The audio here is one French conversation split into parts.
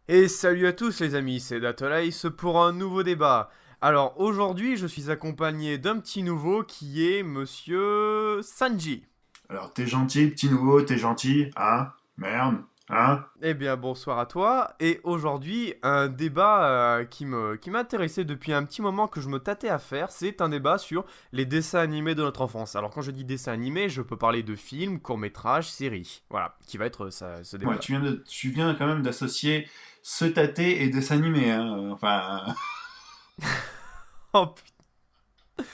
Et salut à tous les amis, c'est Datolice pour un nouveau débat. Alors aujourd'hui je suis accompagné d'un petit nouveau qui est Monsieur Sanji. Alors, t'es gentil, petit nouveau, t'es gentil, hein? Merde, hein? Eh bien bonsoir à toi, et aujourd'hui un débat qui m'intéressait depuis un petit moment que je me tâtais à faire, c'est un débat sur les dessins animés de notre enfance. Alors quand je dis dessins animés, je peux parler de films, courts-métrages, séries. Voilà, qui va être ce Ouais, débat-là. tu viens quand même d'associer ce tâté et dessin animé, hein? Enfin, Oh putain,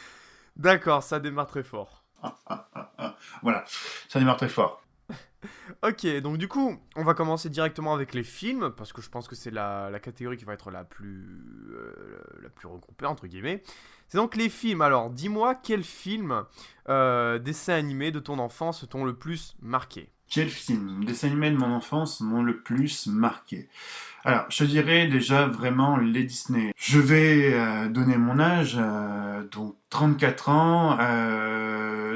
d'accord, ça démarre très fort. voilà, ça démarre très fort. Ok, donc du coup, on va commencer directement avec les films, parce que je pense que c'est la catégorie qui va être la plus regroupée, entre guillemets. C'est donc les films. Alors, dis-moi, quel film, dessin animé de ton enfance t'ont le plus marqué? Quel film, dessin animé de mon enfance m'ont le plus marqué? Alors, je te dirais déjà vraiment les Disney. Je vais donner mon âge, donc 34 ans.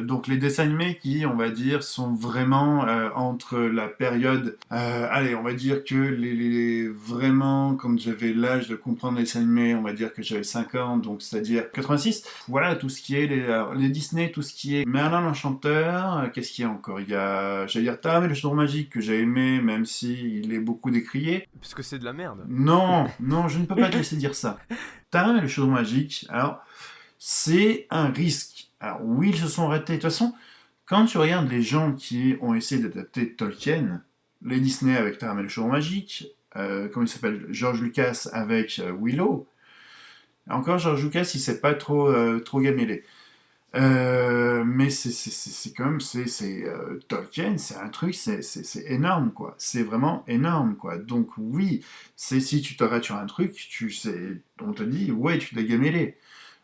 Donc les dessins animés qui, on va dire, sont vraiment entre la période... allez, on va dire que vraiment, quand j'avais l'âge de comprendre les dessins animés, on va dire que j'avais 5 ans, donc c'est-à-dire 86. Voilà, tout ce qui est les Disney, tout ce qui est Merlin l'Enchanteur. Qu'est-ce qu'il y a encore? Il y a, j'allais dire, Tam et le Chaudron Magique que j'ai aimé, même si il est beaucoup décrié. Parce que c'est de la merde. Non, non, je ne peux pas te laisser dire ça. Taram et le chaudron magique, alors, c'est un risque. Alors, oui, ils se sont ratés. De toute façon, quand tu regardes les gens qui ont essayé d'adapter Tolkien, les Disney avec Taram et le chaudron magique, comment il s'appelle, George Lucas avec Willow, encore George Lucas, il s'est pas trop gamélé. Mais c'est quand même, Tolkien, c'est un truc, c'est énorme, quoi. C'est vraiment énorme, quoi. Donc oui, c'est si tu t'arrêtes sur un truc, tu sais, on te dit, ouais, tu t'es gamélé.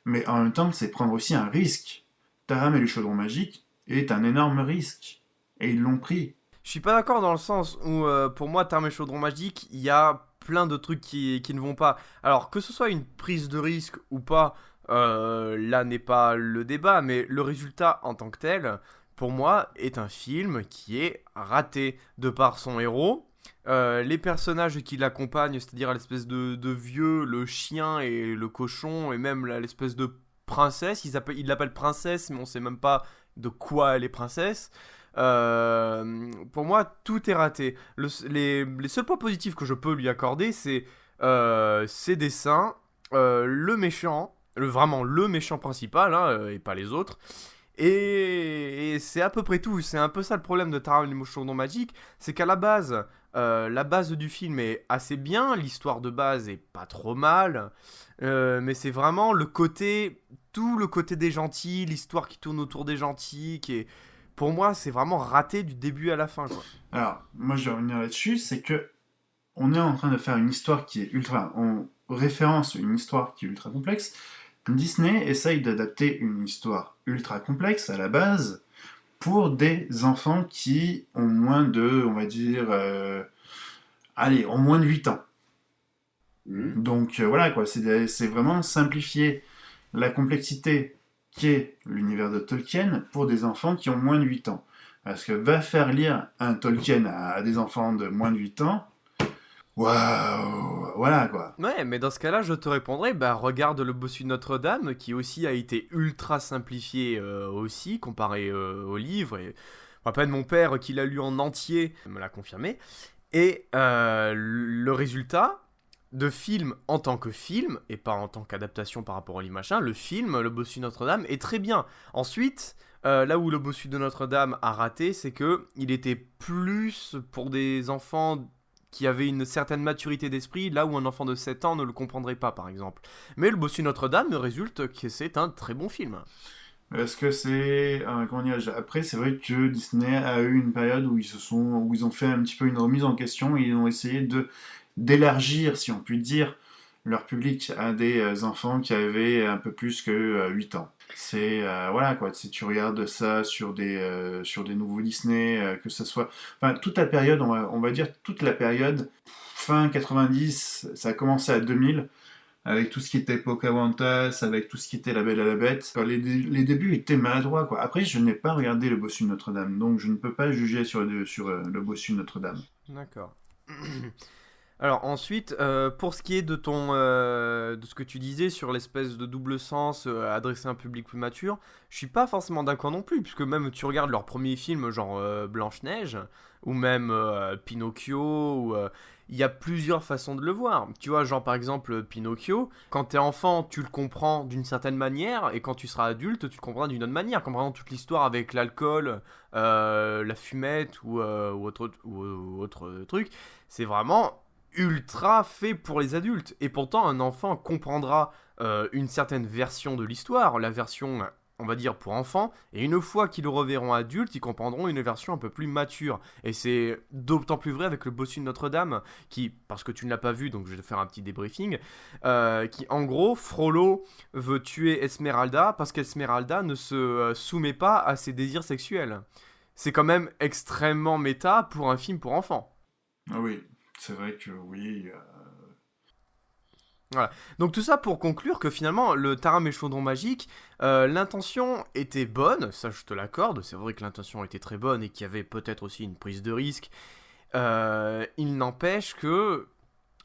Mais en même temps, c'est prendre aussi un risque. Taram et le chaudron magique est un énorme risque. Et ils l'ont pris. Je suis pas d'accord dans le sens où, pour moi, Terme et Chaudron Magique, il y a plein de trucs qui ne vont pas. Alors, que ce soit une prise de risque ou pas, là n'est pas le débat, mais le résultat en tant que tel, pour moi, est un film qui est raté de par son héros. Les personnages qui l'accompagnent, c'est-à-dire l'espèce de vieux, le chien et le cochon, et même l'espèce de princesse, ils l'appellent princesse, mais on sait même pas de quoi elle est princesse. Pour moi, tout est raté. Les seuls points positifs que je peux lui accorder, c'est ses dessins, le méchant, vraiment le méchant principal, hein, et pas les autres. Et c'est à peu près tout. C'est un peu ça le problème de Tara les Chaudron Magique, c'est qu'à la base du film est assez bien, l'histoire de base est pas trop mal, mais c'est vraiment tout le côté des gentils, l'histoire qui tourne autour des gentils, pour moi, c'est vraiment raté du début à la fin, quoi. Alors, moi je vais revenir là-dessus, c'est que on est en train de faire une histoire qui est ultra... On référence une histoire qui est ultra complexe. Disney essaye d'adapter une histoire ultra complexe à la base pour des enfants qui ont moins de, on va dire, allez, ont moins de 8 ans. Donc voilà quoi, c'est vraiment simplifier la complexité qu'est l'univers de Tolkien pour des enfants qui ont moins de 8 ans. Parce que va faire lire un Tolkien à des enfants de moins de 8 ans, waouh, voilà quoi. Ouais, mais dans ce cas-là, je te répondrai, bah regarde le bossu de Notre-Dame, qui aussi a été ultra simplifié aussi, comparé au livre. Et je me rappelle mon père qui l'a lu en entier, me l'a confirmé. Et le résultat de film en tant que film, et pas en tant qu'adaptation par rapport au livre machin, le film, le bossu de Notre-Dame, est très bien. Ensuite, là où le bossu de Notre-Dame a raté, c'est que il était plus pour des enfants qui avaient une certaine maturité d'esprit, là où un enfant de 7 ans ne le comprendrait pas, par exemple. Mais le bossu de Notre-Dame résulte que c'est un très bon film. Est-ce que c'est comment dire, après c'est vrai que Disney a eu une période où ils ont fait un petit peu une remise en question et ils ont essayé de d'élargir, si on peut dire, leur public à des enfants qui avaient un peu plus que 8 ans. C'est voilà quoi, si tu regardes ça sur des nouveaux Disney, que ce soit, enfin toute la période, on va dire toute la période fin 90, ça a commencé à 2000 avec tout ce qui était Pocahontas, avec tout ce qui était La Belle et la Bête. Enfin, les débuts étaient maladroits, quoi. Après, je n'ai pas regardé Le Bossu de Notre-Dame, donc je ne peux pas juger sur le Bossu de Notre-Dame. D'accord. Alors ensuite, pour ce qui est de ce que tu disais sur l'espèce de double sens adressé à un public plus mature, je suis pas forcément d'accord non plus, puisque même tu regardes leur premier film, genre Blanche-Neige, ou même Pinocchio, il y a plusieurs façons de le voir. Tu vois, genre par exemple Pinocchio, quand t'es enfant, tu le comprends d'une certaine manière, et quand tu seras adulte, tu le comprendras d'une autre manière. Comme par exemple toute l'histoire avec l'alcool, la fumette ou autre truc, c'est vraiment ultra fait pour les adultes. Et pourtant, un enfant comprendra une certaine version de l'histoire, la version, on va dire, pour enfants, et une fois qu'ils le reverront adulte, ils comprendront une version un peu plus mature. Et c'est d'autant plus vrai avec le bossu de Notre-Dame, qui, parce que tu ne l'as pas vu, donc je vais te faire un petit débriefing, qui, en gros, Frollo veut tuer Esmeralda parce qu'Esmeralda ne se soumet pas à ses désirs sexuels. C'est quand même extrêmement méta pour un film pour enfants. Ah oui, c'est vrai que oui. Voilà. Donc tout ça pour conclure que finalement, le Taram et Chaudron Magique, l'intention était bonne, ça je te l'accorde, c'est vrai que l'intention était très bonne et qu'il y avait peut-être aussi une prise de risque. Il n'empêche que,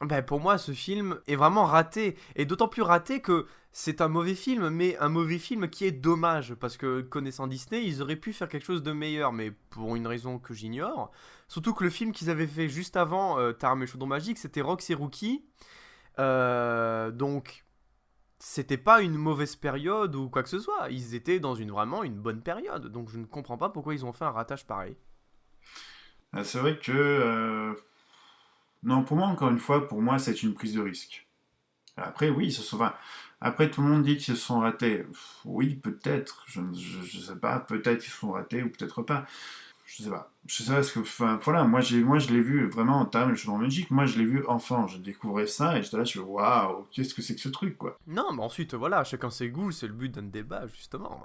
ben, pour moi, ce film est vraiment raté, et d'autant plus raté que c'est un mauvais film, mais un mauvais film qui est dommage, parce que connaissant Disney, ils auraient pu faire quelque chose de meilleur, mais pour une raison que j'ignore. Surtout que le film qu'ils avaient fait juste avant Taram et Chaudron Magique, c'était Rox et Rookie. Donc, c'était pas une mauvaise période ou quoi que ce soit. Ils étaient dans vraiment une bonne période. Donc, je ne comprends pas pourquoi ils ont fait un ratage pareil. C'est vrai que non, pour moi, encore une fois, pour moi, c'est une prise de risque. Après, oui, enfin, après, tout le monde dit qu'ils se sont ratés. Oui, peut-être, je sais pas, peut-être qu'ils se sont ratés ou peut-être pas. Je sais pas. Je sais pas parce que, enfin, voilà, moi, je l'ai vu vraiment en termes de choses en Belgique. Moi, je l'ai vu enfant. Je découvrais ça et j'étais là, je fais waouh, qu'est-ce que c'est que ce truc, quoi. Non, mais ensuite, voilà, chacun ses goûts, c'est le but d'un débat, justement.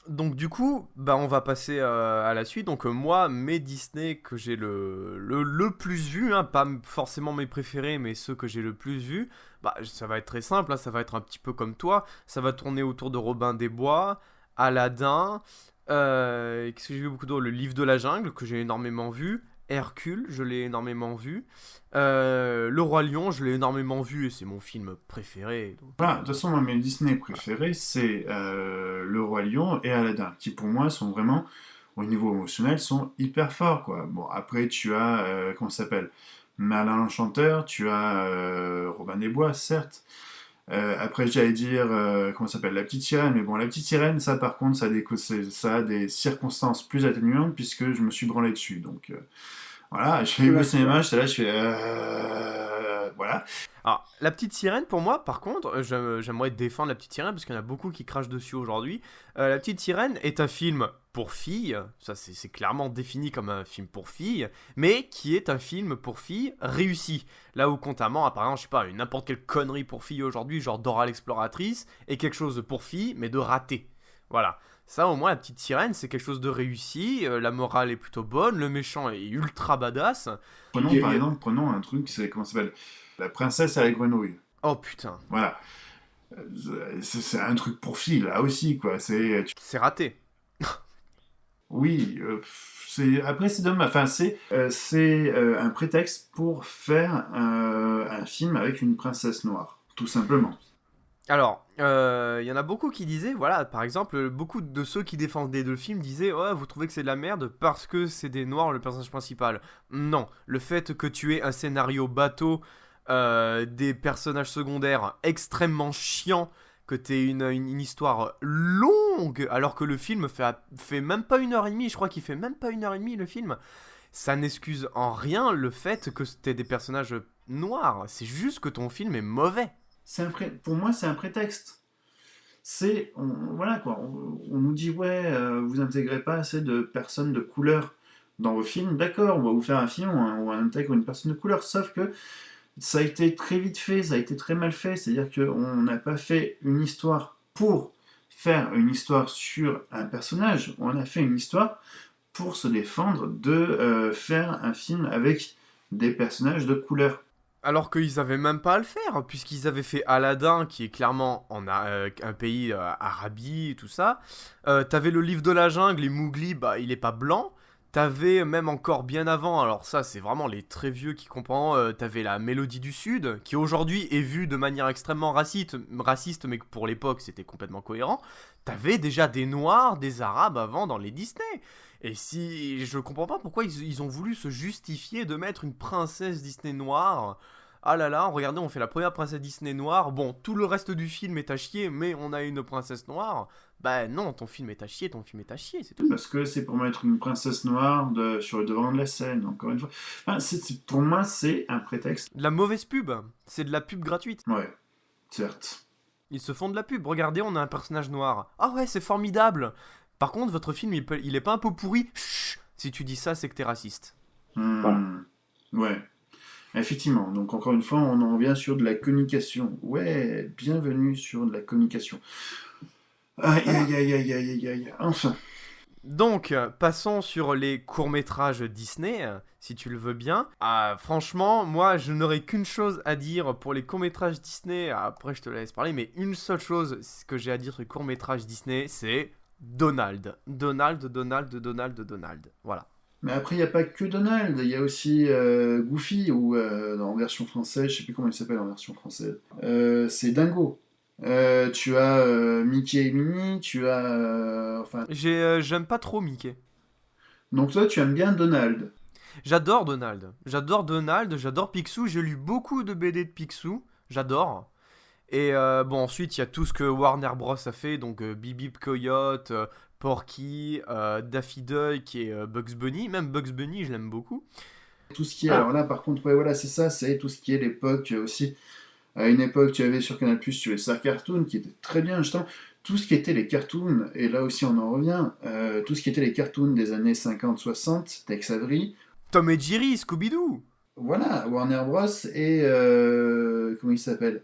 Donc, du coup, bah, on va passer à la suite. Donc, moi, mes Disney que j'ai le plus vu, hein, pas forcément mes préférés, mais ceux que j'ai le plus vu, bah, ça va être très simple, hein, ça va être un petit peu comme toi. Ça va tourner autour de Robin des Bois, Aladdin, qu'est-ce que j'ai vu beaucoup d'autres? Le Livre de la Jungle, que j'ai énormément vu. Hercule, je l'ai énormément vu. Le Roi Lion, je l'ai énormément vu et c'est mon film préféré. Donc, Voilà, de toute façon, moi, mes Disney voilà. préférés, c'est Le Roi Lion et Aladdin, qui pour moi sont vraiment, au niveau émotionnel, sont hyper forts, quoi. Bon, après, tu as, comment ça s'appelle? Merlin l'Enchanteur, tu as Robin des Bois, certes. Après, j'allais dire, comment ça s'appelle? La Petite Sirène, mais bon, La Petite Sirène, ça, par contre, ça a des circonstances plus atténuantes, puisque je me suis branlé dessus, donc... voilà, je l'ai vu au cinéma, j'étais là, je fais... voilà. Alors, la petite sirène, pour moi, par contre, j'aimerais défendre la petite sirène parce qu'il y en a beaucoup qui crachent dessus aujourd'hui. La petite sirène est un film pour filles, ça c'est clairement défini comme un film pour filles, mais qui est un film pour filles réussi. Là où, contrairement à, par exemple, je sais pas, n'importe quelle connerie pour filles aujourd'hui, genre Dora l'exploratrice, est quelque chose pour filles, mais de raté. Voilà. Ça, au moins, la petite sirène, c'est quelque chose de réussi, la morale est plutôt bonne, le méchant est ultra badass. Prenons, par exemple, prenons un truc, c'est, comment ça s'appelle? La princesse et la grenouille. Oh putain, Voilà. C'est un truc pour filles, là aussi, quoi. c'est raté. Oui, après, c'est dommage. Enfin, c'est un prétexte pour faire un film avec une princesse noire, tout simplement. Alors, il y en a beaucoup qui disaient, voilà, par exemple, beaucoup de ceux qui défendaient le film disaient, ouais, vous trouvez que c'est de la merde parce que c'est des noirs le personnage principal. Non, le fait que tu aies un scénario bateau, des personnages secondaires extrêmement chiants, que tu aies une histoire longue, alors que le film fait même pas 1 heure et demie, je crois qu'il fait même pas 1 heure et demie le film, ça n'excuse en rien le fait que tu aies des personnages noirs. C'est juste que ton film est mauvais. Pour moi, c'est un prétexte. Voilà quoi, on nous dit ouais, vous intégrez pas assez de personnes de couleur dans vos films, d'accord, on va vous faire un film où on intègre une personne de couleur, sauf que ça a été très vite fait, ça a été très mal fait, c'est-à-dire qu'on n'a pas fait une histoire pour faire une histoire sur un personnage, on a fait une histoire pour se défendre de faire un film avec des personnages de couleur. Alors qu'ils avaient même pas à le faire, puisqu'ils avaient fait Aladdin, qui est clairement un pays Arabie et tout ça. T'avais le livre de la jungle, et Mowgli, bah il est pas blanc. T'avais même encore bien avant, alors ça c'est vraiment les très vieux qui comprennent, t'avais la Mélodie du Sud, qui aujourd'hui est vue de manière extrêmement raciste, mais que pour l'époque c'était complètement cohérent. T'avais déjà des Noirs, des Arabes avant dans les Disney. Et si je comprends pas pourquoi ils ont voulu se justifier de mettre une princesse Disney noire. Ah là là, regardez, on fait la première princesse Disney noire. Bon, tout le reste du film est à chier, mais on a une princesse noire. Bah non, ton film est à chier, ton film est à chier, c'est tout. Parce que c'est pour mettre une princesse noire sur le devant de la scène, encore une fois. Enfin, pour moi, c'est un prétexte. De la mauvaise pub, c'est de la pub gratuite. Ouais, certes. Ils se font de la pub. Regardez, on a un personnage noir. Ah ouais, c'est formidable. Par contre, votre film, il est pas un peu pourri. Chut. Si tu dis ça, c'est que t'es raciste. Voilà. Ouais. Effectivement. Donc, encore une fois, on en revient sur de la communication. Ouais, bienvenue sur de la communication. Aïe, aïe, aïe, aïe, aïe, aïe, aïe. Enfin. Donc, passons sur les courts-métrages Disney, si tu le veux bien. Ah, franchement, moi, je n'aurais qu'une chose à dire pour les courts-métrages Disney. Après, je te laisse parler, mais une seule chose que j'ai à dire sur les courts-métrages Disney, c'est Donald. Donald, Donald, Donald, Donald. Voilà. Mais après, il n'y a pas que Donald. Il y a aussi Goofy, ou en version française, je sais plus comment il s'appelle en version française. C'est Dingo. Tu as Mickey et Minnie, tu as... enfin... J'aime pas trop Mickey. Donc toi, tu aimes bien Donald. J'adore Donald. J'adore Donald, j'adore Picsou. J'ai lu beaucoup de BD de Picsou. J'adore. Et bon, ensuite, il y a tout ce que Warner Bros. A fait. Donc, Bip Bip Coyote, Porky, Daffy Duck et Bugs Bunny. Même Bugs Bunny, je l'aime beaucoup. Tout ce qui est... Alors là, par contre, ouais, voilà, c'est ça, c'est tout ce qui est l'époque aussi. À une époque, tu avais sur Canal+, tu avais Star Cartoon, qui était très bien, justement. Tout ce qui était les cartoons, et là aussi on en revient, tout ce qui était les cartoons des années 50-60, Tex Avery, Tom et Jerry, Scooby-Doo. voilà, Warner Bros. Et... comment il s'appelle,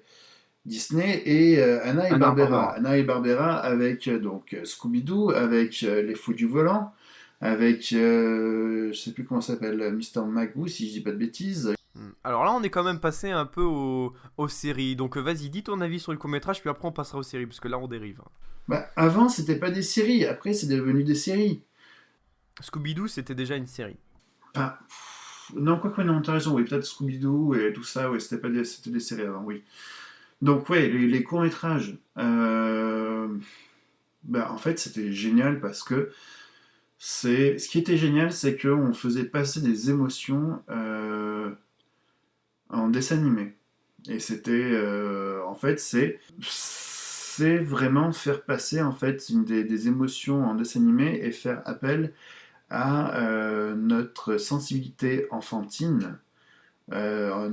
Disney et Hanna et Barbera. Hanna et Barbera avec donc Scooby-Doo, avec Les Fous du Volant, avec, je sais plus comment ça s'appelle, Mr. Magoo, si je dis pas de bêtises. Alors là, on est quand même passé un peu aux séries. Donc vas-y, dis ton avis sur le court-métrage, puis après on passera aux séries, parce que là on dérive. Bah, avant, c'était pas des séries, après c'est devenu des séries. Scooby-Doo, c'était déjà une série. Enfin, non, quoi que non, t'as raison, oui, peut-être Scooby-Doo et tout ça, ouais, c'était des séries avant, oui. Donc ouais, les courts-métrages, bah, en fait c'était génial parce que ce qui était génial, c'est qu'on faisait passer des émotions en dessin animé. Et c'était, en fait, c'est vraiment faire passer en fait des émotions en dessin animé et faire appel à notre sensibilité enfantine, comment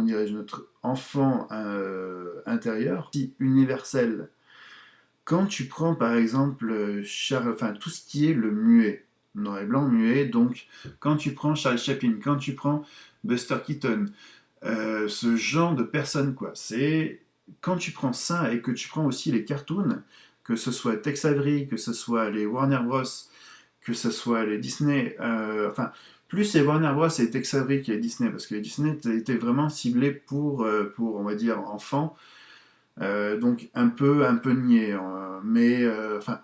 dirais-je, notre enfant intérieur, si universel. Quand tu prends par exemple enfin, tout ce qui est le muet, noir et blanc muet, donc quand tu prends Charles Chaplin, quand tu prends Buster Keaton, ce genre de personnes, quoi. C'est quand tu prends ça et que tu prends aussi les cartoons, que ce soit Tex Avery, que ce soit les Warner Bros, que ce soit les Disney, enfin, plus les Warner Bros et Tex Avery qui les Disney, parce que les Disney étaient vraiment ciblés pour on va dire, enfants, donc un peu niais, mais enfin...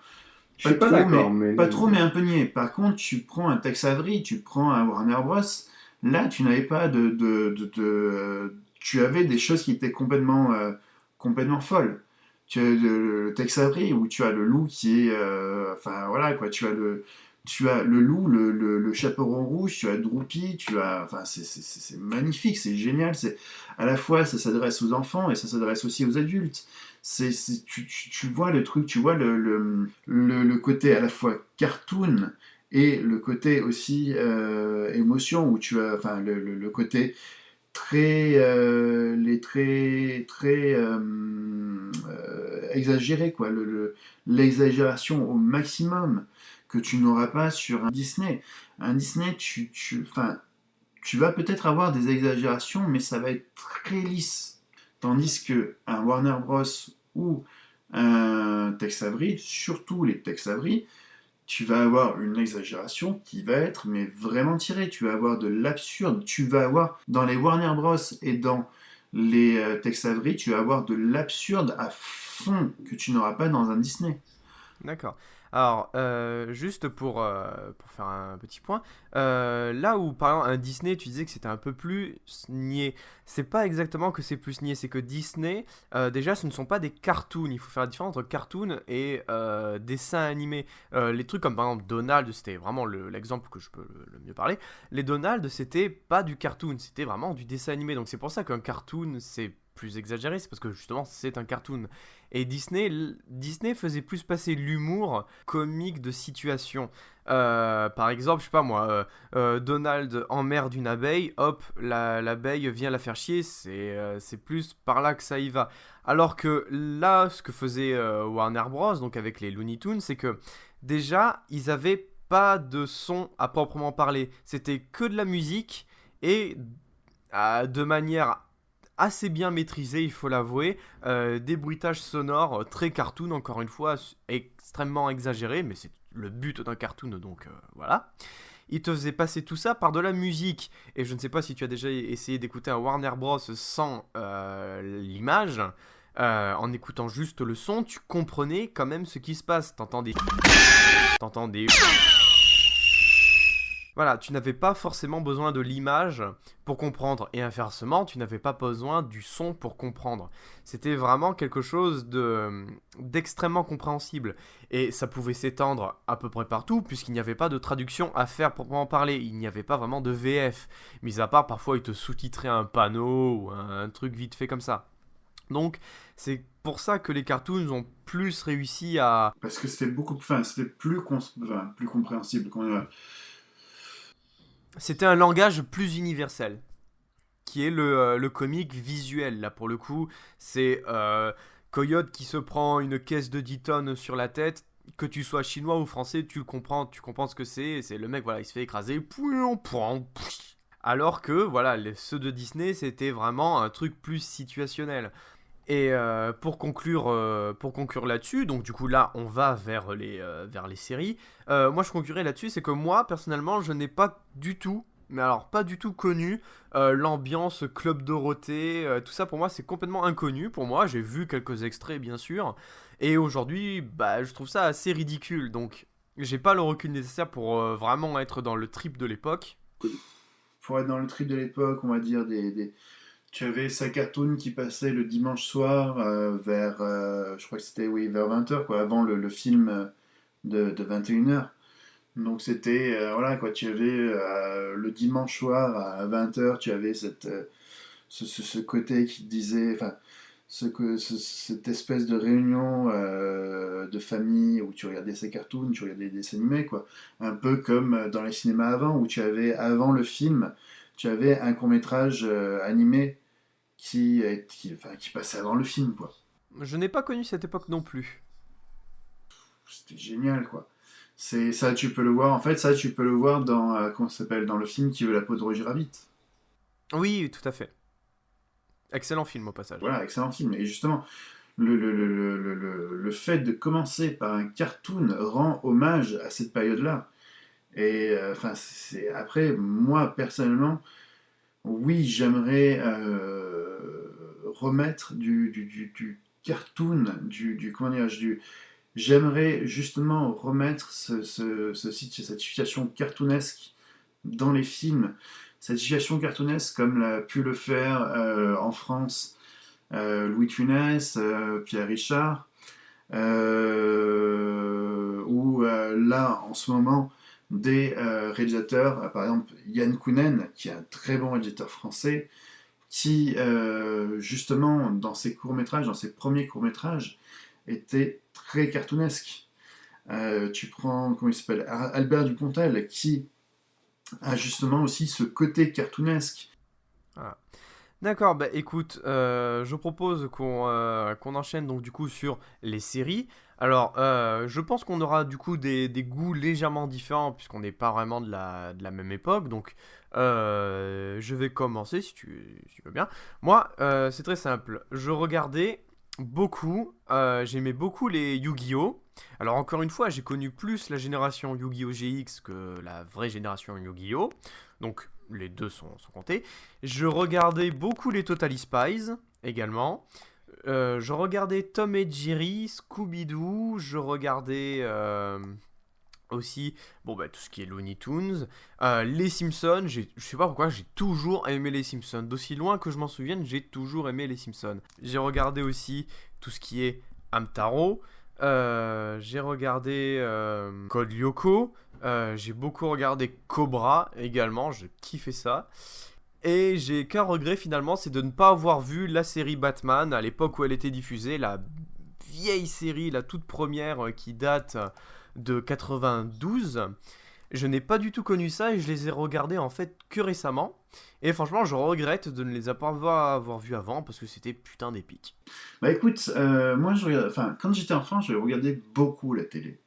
Je suis pas d'accord, pas trop, mais un peu niais. Par contre, tu prends un Tex Avery, tu prends un Warner Bros, là, tu n'avais pas tu avais des choses qui étaient complètement folles. Tu as le Tex Avery où tu as le loup qui est, enfin voilà quoi, tu as le loup, le chaperon rouge, tu as Droopy, enfin c'est magnifique, c'est génial. C'est à la fois ça s'adresse aux enfants et ça s'adresse aussi aux adultes. Tu vois le truc, tu vois le côté à la fois cartoon et le côté aussi émotion où tu as, enfin le côté très exagéré, quoi, l'exagération au maximum que tu n'auras pas sur un Disney. Un Disney, enfin, tu vas peut-être avoir des exagérations, mais ça va être très lisse. Tandis que un Warner Bros ou un Tex Avery, surtout les Tex Avery, tu vas avoir une exagération qui va être mais vraiment tirée. Tu vas avoir de l'absurde. Tu vas avoir dans les Warner Bros et dans les Tex Avery, tu vas avoir de l'absurde à fond que tu n'auras pas dans un Disney. D'accord. Alors, juste pour faire un petit point, là où par exemple un Disney, tu disais que c'était un peu plus niais, c'est pas exactement que c'est plus niais, c'est que Disney, déjà ce ne sont pas des cartoons, il faut faire la différence entre cartoon et dessin animé. Les trucs comme par exemple Donald, c'était vraiment l'exemple que je peux le mieux parler. Les Donald, c'était pas du cartoon, c'était vraiment du dessin animé, donc c'est pour ça qu'un cartoon, c'est plus exagéré, c'est parce que justement c'est un cartoon. Et Disney faisait plus passer l'humour comique de situation. Par exemple, je sais pas moi, Donald emmerde une abeille, hop, l'abeille vient la faire chier, c'est plus par là que ça y va. Alors que là, ce que faisait Warner Bros, donc avec les Looney Tunes, c'est que déjà, ils avaient pas de son à proprement parler. C'était que de la musique et de manière assez bien maîtrisé, il faut l'avouer. Des bruitages sonores très cartoon, encore une fois, extrêmement exagérés, mais c'est le but d'un cartoon, donc voilà. Il te faisait passer tout ça par de la musique. Et je ne sais pas si tu as déjà essayé d'écouter un Warner Bros. Sans l'image. En écoutant juste le son, tu comprenais quand même ce qui se passe. T'entends des... Voilà, tu n'avais pas forcément besoin de l'image pour comprendre. Et inversement, tu n'avais pas besoin du son pour comprendre. C'était vraiment quelque chose d'extrêmement compréhensible. Et ça pouvait s'étendre à peu près partout, puisqu'il n'y avait pas de traduction à faire pour en parler. Il n'y avait pas vraiment de VF. Mis à part, parfois, ils te sous-titraient un panneau ou un truc vite fait comme ça. Donc, c'est pour ça que les cartoons ont plus réussi à... Parce que c'était c'était plus compréhensible. C'était un langage plus universel, qui est le comique visuel. Là, pour le coup, c'est Coyote qui se prend une caisse de 10 tonnes sur la tête. Que tu sois chinois ou français, tu comprends ce que c'est. C'est le mec, voilà, il se fait écraser. Alors que, voilà, ceux de Disney, c'était vraiment un truc plus situationnel. Et pour conclure là-dessus, donc du coup là on va vers les séries. Moi je conclurai là-dessus, c'est que moi personnellement je n'ai pas du tout, mais alors pas du tout connu l'ambiance Club Dorothée, tout ça pour moi c'est complètement inconnu pour moi. J'ai vu quelques extraits bien sûr, et aujourd'hui bah je trouve ça assez ridicule, donc j'ai pas le recul nécessaire pour vraiment être dans le trip de l'époque. Pour être dans le trip de l'époque, on va dire tu avais sa cartoon qui passait le dimanche soir vers, je crois que c'était oui, vers 20h, quoi, avant le film de 21h. Donc c'était, voilà, quoi, tu avais le dimanche soir à 20h, tu avais ce côté qui te disait, enfin, cette espèce de réunion de famille où tu regardais ces cartoons, tu regardais des dessins animés, quoi. Un peu comme dans les cinémas avant, où tu avais, avant le film, tu avais un court-métrage animé qui passait avant le film, quoi. Je n'ai pas connu cette époque non plus. C'était génial, quoi. C'est ça, tu peux le voir. En fait, ça, tu peux le voir dans comment ça s'appelle, dans le film Qui veut la peau de Roger Rabbit. Oui, tout à fait. Excellent film au passage. Voilà, excellent film. Et justement, le fait de commencer par un cartoon rend hommage à cette période-là. Et enfin, c'est après, moi personnellement, oui, j'aimerais remettre du cartoon, comment dirais-je, j'aimerais justement remettre cette situation cartoonesque dans les films, cette situation cartoonesque comme l'a pu le faire en France Louis de Funès, Pierre Richard, ou là en ce moment des réalisateurs, par exemple Yann Kounen, qui est un très bon réalisateur français, qui justement dans ses courts-métrages, dans ses premiers courts-métrages, était très cartoonesque. Tu prends, comment il s'appelle, Albert Dupontel, qui a justement aussi ce côté cartoonesque. Voilà. D'accord, bah écoute, je propose qu'on enchaîne donc du coup sur les séries. Alors, je pense qu'on aura du coup des goûts légèrement différents puisqu'on n'est pas vraiment de la même époque. Donc, je vais commencer si tu veux bien. Moi, c'est très simple. Je regardais beaucoup, j'aimais beaucoup les Yu-Gi-Oh! Alors encore une fois, j'ai connu plus la génération Yu-Gi-Oh! GX que la vraie génération Yu-Gi-Oh! Donc les deux sont comptés. Je regardais beaucoup les Totally Spies également. Je regardais Tom et Jerry, Scooby-Doo, je regardais aussi tout ce qui est Looney Tunes, les Simpsons, je sais pas pourquoi j'ai toujours aimé les Simpsons, d'aussi loin que je m'en souvienne, j'ai toujours aimé les Simpsons. J'ai regardé aussi tout ce qui est Hamtaro, j'ai regardé Code Lyoko, j'ai beaucoup regardé Cobra également, je kiffais ça. Et j'ai qu'un regret finalement, c'est de ne pas avoir vu la série Batman à l'époque où elle était diffusée, la vieille série, la toute première qui date de 92. Je n'ai pas du tout connu ça et je les ai regardés en fait que récemment. Et franchement, je regrette de ne les avoir vus avant parce que c'était putain d'épique. Bah écoute, moi quand j'étais enfant, je regardais beaucoup la télé.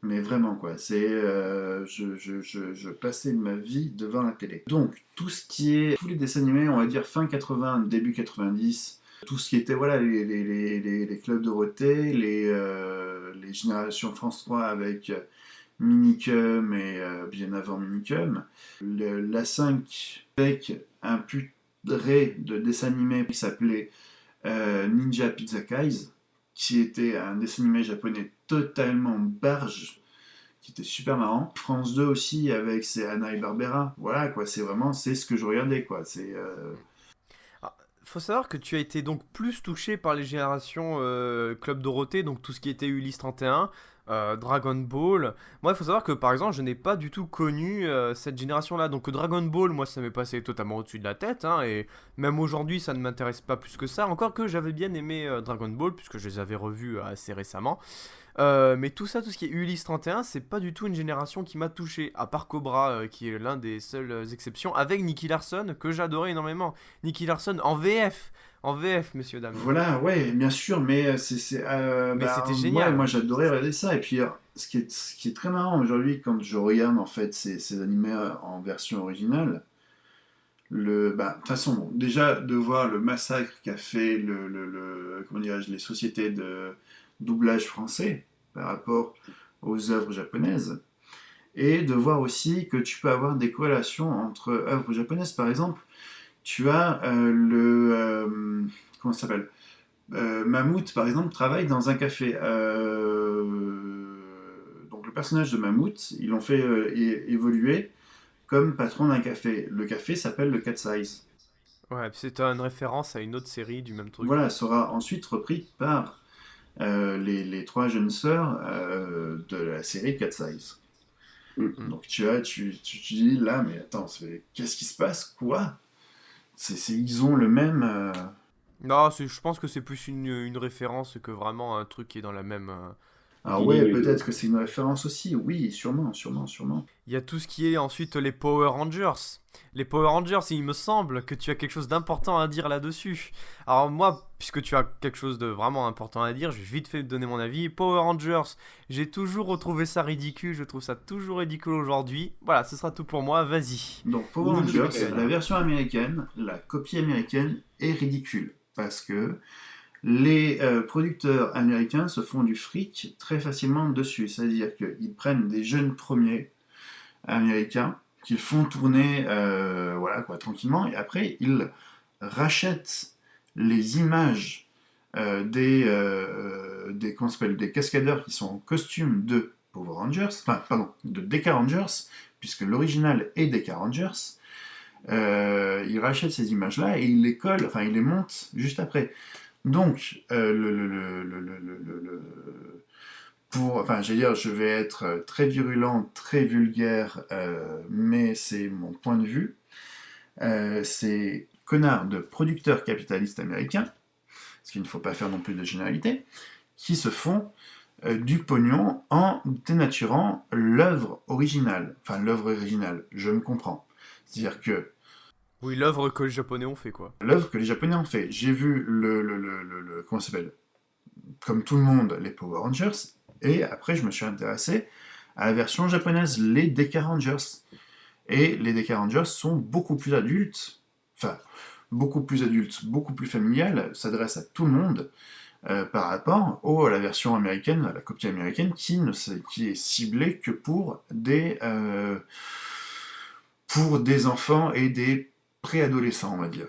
Mais vraiment quoi, je passais ma vie devant la télé. Donc tous les dessins animés, on va dire fin 80, début 90, tout ce qui était voilà les clubs Dorothée, les générations France 3 avec Minicum et bien avant Minicum, la 5 avec un purée de dessins animés qui s'appelait Ninja Pizza Kais, qui était un dessin animé japonais totalement barge, qui était super marrant. France 2 aussi, avec ses Hanna et Barbera. Voilà, quoi, c'est ce que je regardais, quoi. Faut savoir que tu as été donc plus touché par les générations Club Dorothée, donc tout ce qui était Ulysse 31, Dragon Ball. Moi, il faut savoir que par exemple, je n'ai pas du tout connu cette génération-là. Donc Dragon Ball, moi, ça m'est passé totalement au-dessus de la tête, hein, et même aujourd'hui, ça ne m'intéresse pas plus que ça. Encore que j'avais bien aimé Dragon Ball, puisque je les avais revus assez récemment. Mais tout ça, tout ce qui est Ulysse 31, c'est pas du tout une génération qui m'a touché, à part Cobra, qui est l'un des seules exceptions, avec Nicky Larson, que j'adorais énormément. Nicky Larson en VF, messieurs, dames. Voilà, ouais, bien sûr, mais Mais c'était ouais, génial. moi j'adorais regarder ça. Et puis, ce qui est très marrant aujourd'hui, quand je regarde en fait ces animés en version originale, de toute façon, bon, déjà de voir le massacre qu'a fait comment dirais-je, les sociétés de doublage français par rapport aux œuvres japonaises, et de voir aussi que tu peux avoir des corrélations entre œuvres japonaises. Par exemple, tu as comment ça s'appelle, Mammouth, par exemple, travaille dans un café. Donc le personnage de Mammouth, ils l'ont fait évoluer comme patron d'un café. Le café s'appelle le Cat Size. Ouais, c'est une référence à une autre série du même truc. Voilà, sera ensuite repris par les trois jeunes sœurs de la série Cat Size. Donc tu dis là, mais attends, qu'est-ce qui se passe? Quoi? Ils ont le même. Non, je pense que c'est plus une référence que vraiment un truc qui est dans la même. Alors ouais, peut-être que c'est une référence aussi. Oui, sûrement, sûrement, sûrement. Il y a tout ce qui est ensuite les Power Rangers. Les Power Rangers, il me semble que tu as quelque chose d'important à dire là-dessus. Alors moi, puisque tu as quelque chose de vraiment important à dire, je vais vite fait te donner mon avis. Power Rangers, j'ai toujours retrouvé ça ridicule, je trouve ça toujours ridicule aujourd'hui. Voilà, ce sera tout pour moi, vas-y. Donc Power Rangers, la version américaine, la copie américaine est ridicule. Parce que les producteurs américains se font du fric très facilement dessus. C'est-à-dire qu'ils prennent des jeunes premiers américains qu'ils font tourner voilà, quoi, tranquillement, et après ils rachètent les images des cascadeurs qui sont en costume de Power Rangers, enfin, pardon, de Deca Rangers, puisque l'original est Deca Rangers. Ils rachètent ces images-là et ils les collent, enfin ils les montent juste après. Donc, enfin, je vais dire, je vais être très virulent, très vulgaire, mais c'est mon point de vue. Ces connards de producteurs capitalistes américains, parce qu'il ne faut pas faire non plus de généralité, qui se font du pognon en dénaturant l'œuvre originale. Enfin, l'œuvre originale, je me comprends. C'est-à-dire que oui, l'œuvre que les Japonais ont fait, quoi. l'œuvre que les Japonais ont fait. J'ai vu comment ça s'appelle, comme tout le monde, les Power Rangers, et après je me suis intéressé à la version japonaise, les Deca Rangers. Et les Deca Rangers sont beaucoup plus adultes, enfin, beaucoup plus familiales, s'adressent à tout le monde, par rapport à la version américaine, à la copie américaine, qui est ciblée que pour des enfants et des préadolescents, on va dire.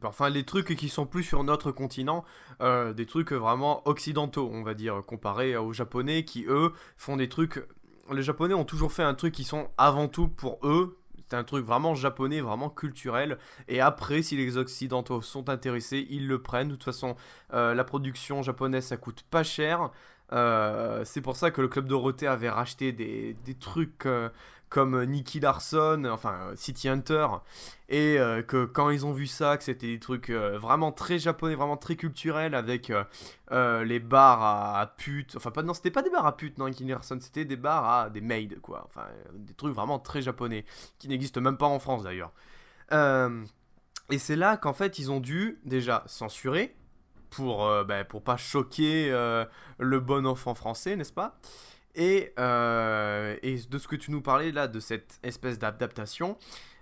Enfin, les trucs qui sont plus sur notre continent, des trucs vraiment occidentaux, on va dire, comparés aux Japonais qui, eux, font des trucs... Les Japonais ont toujours fait un truc qui sont avant tout pour eux, c'est un truc vraiment japonais, vraiment culturel, et après, si les Occidentaux sont intéressés, ils le prennent. De toute façon, la production japonaise, ça coûte pas cher. C'est pour ça que le Club Dorothée avait racheté des trucs comme Nicky Larson, enfin City Hunter, et que quand ils ont vu ça, que c'était des trucs vraiment très japonais, vraiment très culturels, avec les bars à putes, enfin pas, non, c'était pas des bars à putes, non, Nicky Larson, c'était des bars à des maids, quoi, enfin des trucs vraiment très japonais, qui n'existent même pas en France d'ailleurs. Euh, et c'est là qu'en fait ils ont dû déjà censurer, pour pas choquer le bon enfant français, n'est-ce pas? Et de ce que tu nous parlais là, de cette espèce d'adaptation,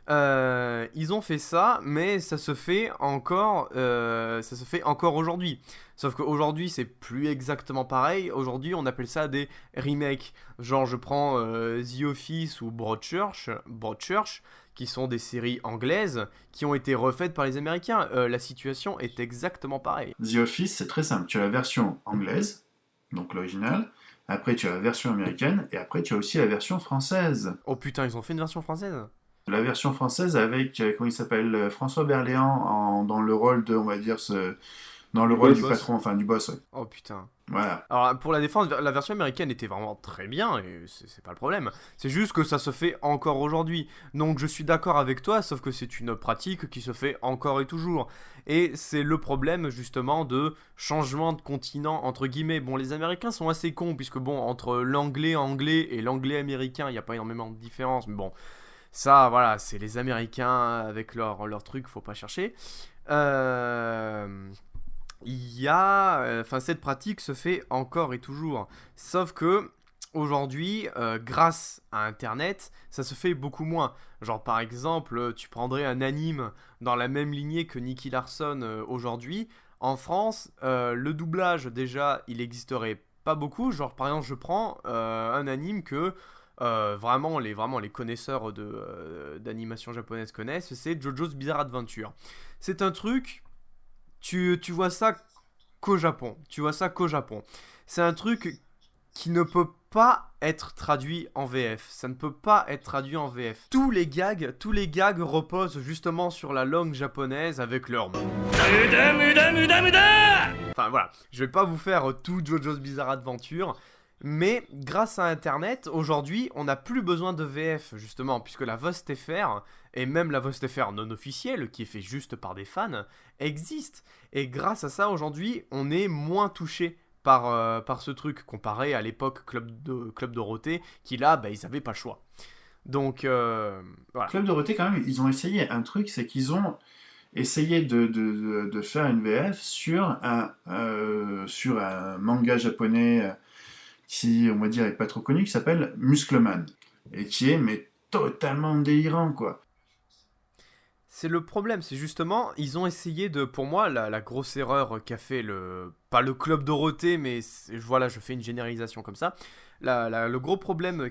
ils ont fait ça, mais ça se fait encore aujourd'hui. Sauf qu'aujourd'hui, c'est plus exactement pareil. Aujourd'hui, on appelle ça des remakes. Genre, je prends The Office ou Broadchurch, qui sont des séries anglaises qui ont été refaites par les Américains. La situation est exactement pareille. The Office, c'est très simple. Tu as la version anglaise, donc l'original. Après, tu as la version américaine. Et après, tu as aussi la version française. Oh putain, ils ont fait une version française? La version française avec, comment il s'appelle, François Berléand dans le rôle de, on va dire, dans le rôle du boss. patron, enfin du boss. Ouais. Oh putain. Voilà. Alors pour la défense, la version américaine était vraiment très bien et c'est pas le problème. C'est juste que ça se fait encore aujourd'hui. Donc je suis d'accord avec toi, sauf que c'est une pratique qui se fait encore et toujours. Et c'est le problème justement de changement de continent entre guillemets. Bon, les Américains sont assez cons puisque bon, entre l'anglais anglais et l'anglais américain, il n'y a pas énormément de différence. Mais bon, ça voilà, c'est les Américains avec leur truc, faut pas chercher. Il y a, enfin cette pratique se fait encore et toujours. Sauf que aujourd'hui, grâce à Internet, ça se fait beaucoup moins. Genre par exemple, tu prendrais un anime dans la même lignée que Nicky Larson aujourd'hui. En France, le doublage déjà, il existerait pas beaucoup. Genre par exemple, je prends un anime que vraiment les connaisseurs d'animation japonaise connaissent, c'est JoJo's Bizarre Adventure. C'est un truc, tu vois ça qu'au Japon. Tu vois ça qu'au Japon. C'est un truc qui ne peut pas être traduit en VF. Ça ne peut pas être traduit en VF. Tous les gags reposent justement sur la langue japonaise avec leur... Enfin voilà, je vais pas vous faire tout JoJo's Bizarre Adventure. Mais grâce à Internet, aujourd'hui, on n'a plus besoin de VF, justement, puisque la VostFR, et même la VostFR non officielle, qui est faite juste par des fans, existe. Et grâce à ça, aujourd'hui, on est moins touché par ce truc, comparé à l'époque Club Dorothée, qui là, bah, ils n'avaient pas le choix. Donc, voilà. Club Dorothée, quand même, ils ont essayé un truc, c'est qu'ils ont essayé de faire une VF sur un manga japonais qui, on va dire, est pas trop connu, qui s'appelle Muscleman. Et qui est, mais totalement délirant, quoi. C'est le problème, c'est justement, ils ont essayé de, pour moi, la grosse erreur qu'a fait pas le Club Dorothée, mais voilà, je fais une généralisation comme ça. Le gros problème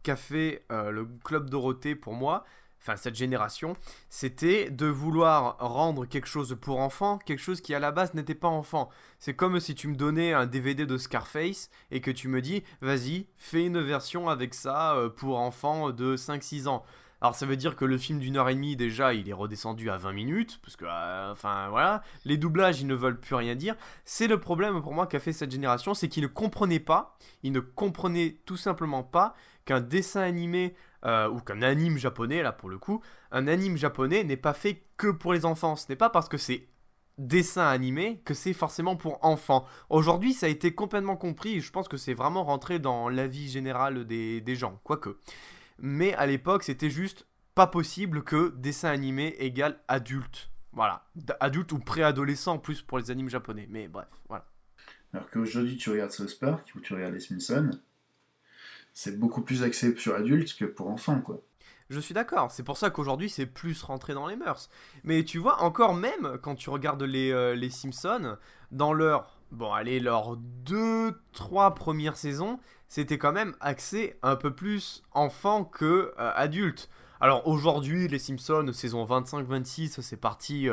qu'a fait le Club Dorothée pour moi, enfin cette génération, c'était de vouloir rendre quelque chose pour enfants, quelque chose qui à la base n'était pas enfant. C'est comme si tu me donnais un DVD de Scarface et que tu me dis, vas-y, fais une version avec ça pour enfants de 5-6 ans. Alors ça veut dire que le film d'1h30 déjà il est redescendu à 20 minutes, parce que enfin voilà, les doublages ils ne veulent plus rien dire. C'est le problème pour moi qu'a fait cette génération, c'est qu'ils ne comprenaient tout simplement pas qu'un dessin animé ou qu'un anime japonais là pour le coup, un anime japonais n'est pas fait que pour les enfants. Ce n'est pas parce que c'est dessin animé que c'est forcément pour enfants. Aujourd'hui ça a été complètement compris et je pense que c'est vraiment rentré dans l'avis général des gens, quoique. Mais à l'époque, c'était juste pas possible que dessin animé égale adulte. Voilà, adulte ou préadolescent plus pour les animes japonais. Mais bref, voilà. Alors qu'aujourd'hui, tu regardes South Park ou tu regardes les Simpsons, c'est beaucoup plus axé sur adultes que pour enfants, quoi. Je suis d'accord, c'est pour ça qu'aujourd'hui c'est plus rentré dans les mœurs. Mais tu vois, encore même, quand tu regardes les Simpsons, dans leurs 2-3 premières saisons, c'était quand même axé un peu plus enfant que adulte. Alors aujourd'hui, les Simpsons, saison 25-26, c'est parti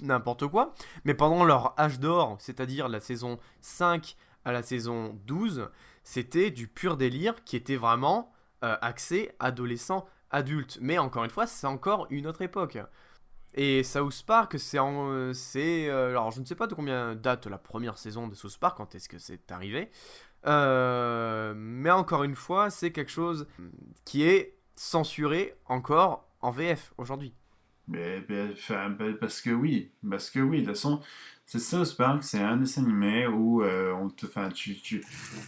n'importe quoi. Mais pendant leur âge d'or, c'est-à-dire la saison 5 à la saison 12, c'était du pur délire qui était vraiment axé adolescent, adulte. Mais encore une fois, c'est encore une autre époque. Et South Park, alors je ne sais pas de combien date la première saison de South Park, quand est-ce que c'est arrivé. Mais encore une fois, c'est quelque chose qui est censuré encore en VF aujourd'hui. Parce que oui, de toute façon, c'est South Park, c'est un dessin animé où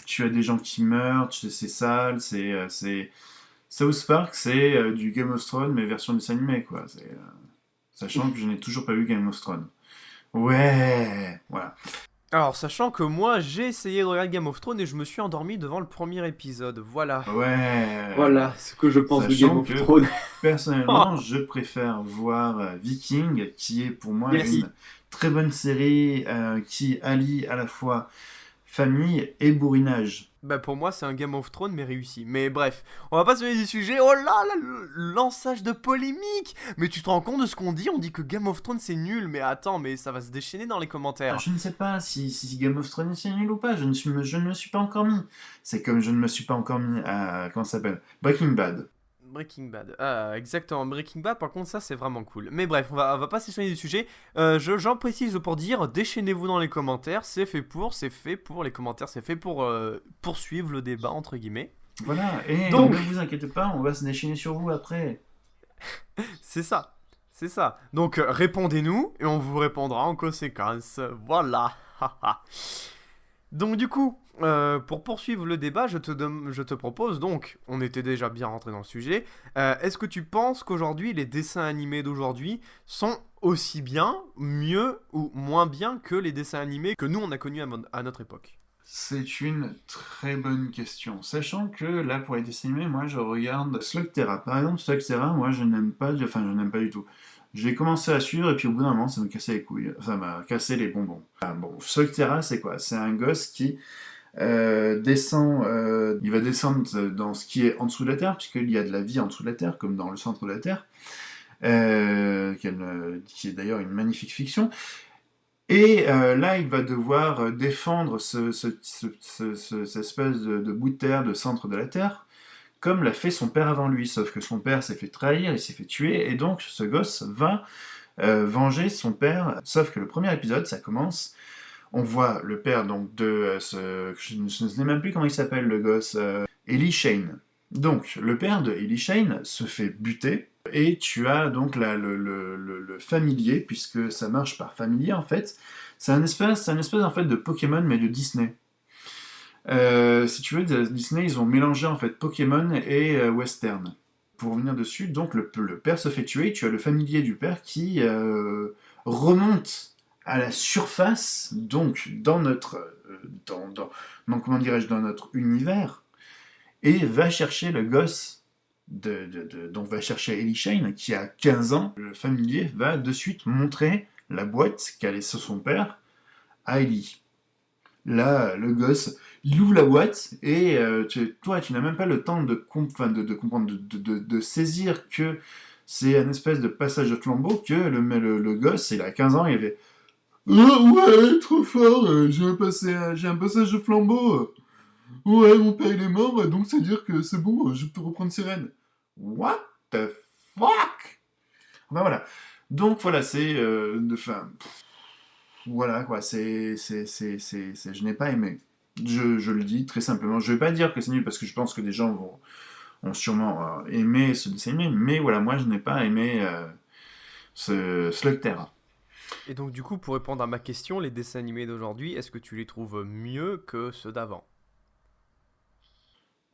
tu as des gens qui meurent, c'est sale, c'est... South Park, c'est du Game of Thrones, mais version dessin animé, quoi. Sachant que je n'ai toujours pas vu Game of Thrones. Ouais, voilà. Alors, sachant que moi, j'ai essayé de regarder Game of Thrones et je me suis endormi devant le premier épisode. Voilà. Ouais. Voilà ce que je pense de Game Sachant of que, Thrones. personnellement, je préfère voir Viking, qui est pour moi Merci. une très bonne série qui allie à la fois famille et bourrinage. Bah pour moi, c'est un Game of Thrones, mais réussi. Mais bref, on va pas se mettre du sujet. Oh là là, le lançage de polémique. Mais tu te rends compte de ce qu'on dit? On dit que Game of Thrones, c'est nul. Mais attends, mais ça va se déchaîner dans les commentaires. Je ne sais pas si Game of Thrones est nul ou pas, je ne me suis pas encore mis. C'est comme je ne me suis pas encore mis à... Comment ça s'appelle? Breaking Bad. Breaking Bad. Ah, exactement. Breaking Bad, par contre, ça, c'est vraiment cool. Mais bref, on va pas s'éloigner du sujet. J'en précise pour dire, déchaînez-vous dans les commentaires. C'est fait pour les commentaires. C'est fait pour poursuivre le débat, entre guillemets. Voilà, et Donc- ne vous inquiétez pas, on va se déchaîner sur vous après. C'est ça. C'est ça. Donc, répondez-nous et on vous répondra en conséquence. Voilà. Donc, du coup, pour poursuivre le débat, je te propose donc, on était déjà bien rentré dans le sujet, est-ce que tu penses qu'aujourd'hui, les dessins animés d'aujourd'hui sont aussi bien, mieux ou moins bien que les dessins animés que nous, on a connus à notre époque? C'est une très bonne question. Sachant que là, pour les dessins animés, moi je regarde Slugterra. Par exemple, Slugterra, moi je n'aime pas du tout. J'ai commencé à suivre et puis au bout d'un moment, ça me cassait les couilles. Ça m'a cassé les bonbons. Ah, bon, Slugterra, c'est quoi? C'est un gosse qui descend. Il va descendre dans ce qui est en dessous de la Terre, puisqu'il y a de la vie en dessous de la Terre, comme dans le centre de la Terre, qui est d'ailleurs une magnifique fiction. Et là, il va devoir défendre cette espèce de bout de terre, de centre de la Terre, comme l'a fait son père avant lui. Sauf que son père s'est fait trahir, il s'est fait tuer, et donc ce gosse va venger son père. Sauf que le premier épisode, ça commence, on voit le père donc de je ne sais même plus comment il s'appelle le gosse, Eli Shane. Donc le père de Eli Shane se fait buter. Et tu as donc le familier, puisque ça marche par familier en fait. C'est un espèce en fait de Pokémon mais de Disney. Si tu veux, Disney ils ont mélangé en fait Pokémon et western. Pour revenir dessus, donc le père se fait tuer. Tu as le familier du père qui remonte à la surface, donc dans notre comment dirais-je, dans notre univers, et va chercher le gosse. Donc va chercher Eli Shane qui a 15 ans. Le familier va de suite montrer la boîte qu'a laissé son père à Eli. Là, le gosse, il ouvre la boîte et toi, tu n'as même pas le temps de comprendre, de saisir que c'est un espèce de passage de flambeau, que le gosse, il a 15 ans, il avait « Oh ouais, trop fort, j'ai un passage de flambeau. Ouais, mon père il est mort, donc ça veut dire que c'est bon, je peux reprendre ses rênes. » What the fuck? Ben voilà. Donc voilà, c'est... voilà quoi, je n'ai pas aimé. Je le dis très simplement. Je vais pas dire que c'est nul parce que je pense que des gens ont sûrement aimé ce dessin animé, mais voilà, moi je n'ai pas aimé ce Slugterra. Et donc, du coup, pour répondre à ma question, les dessins animés d'aujourd'hui, est-ce que tu les trouves mieux que ceux d'avant?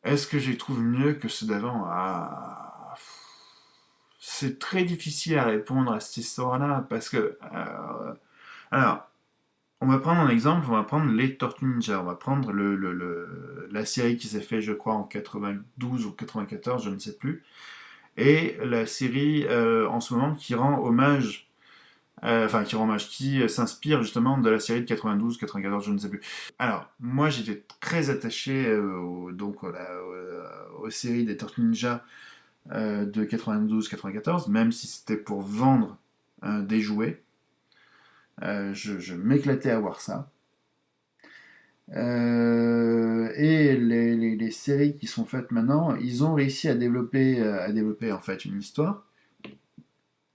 Est-ce que je les trouve mieux que ceux d'avant? Ah, c'est très difficile à répondre à cette histoire-là parce que... alors, on va prendre un exemple, on va prendre les Tortues Ninja, on va prendre la série qui s'est faite, je crois, en 92 ou 94, je ne sais plus, et la série en ce moment qui rend hommage, qui s'inspire justement de la série de 92, 94, je ne sais plus. Alors, moi j'étais très attaché aux séries des Tortues Ninja de 92-94, même si c'était pour vendre des jouets. Je m'éclatais à voir ça. Et les séries qui sont faites maintenant, ils ont réussi à développer en fait une histoire.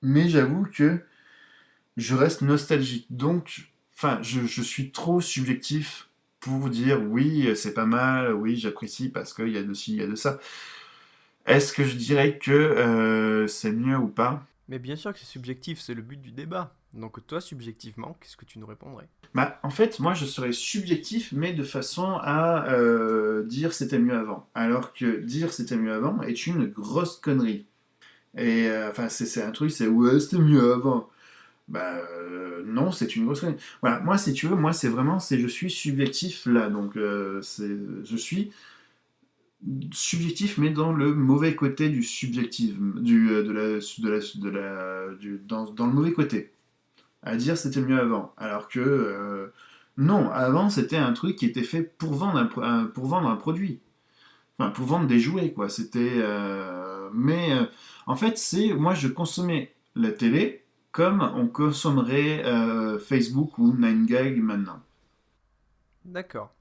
Mais j'avoue que je reste nostalgique. Donc, enfin, je suis trop subjectif pour dire oui, c'est pas mal, oui, j'apprécie parce qu'il y a de ci, il y a de ça. Est-ce que je dirais que c'est mieux ou pas? Mais bien sûr que c'est subjectif, c'est le but du débat. Donc toi, subjectivement, qu'est-ce que tu nous répondrais? Bah, en fait, moi, je serais subjectif, mais de façon à dire c'était mieux avant. Alors que dire c'était mieux avant est une grosse connerie. Et enfin, c'est un truc, c'est ouais, c'était mieux avant. Bah non, c'est une grosse connerie. Voilà, moi, si tu veux, moi, c'est vraiment, je suis subjectif là. Donc, je suis subjectif, mais dans le mauvais côté du subjectif, dans le mauvais côté. À dire c'était mieux avant. Alors que non, avant c'était un truc qui était fait pour vendre pour vendre un produit. Enfin, pour vendre des jouets, quoi. C'était. En fait, moi je consommais la télé comme on consommerait Facebook ou 9gag maintenant. D'accord.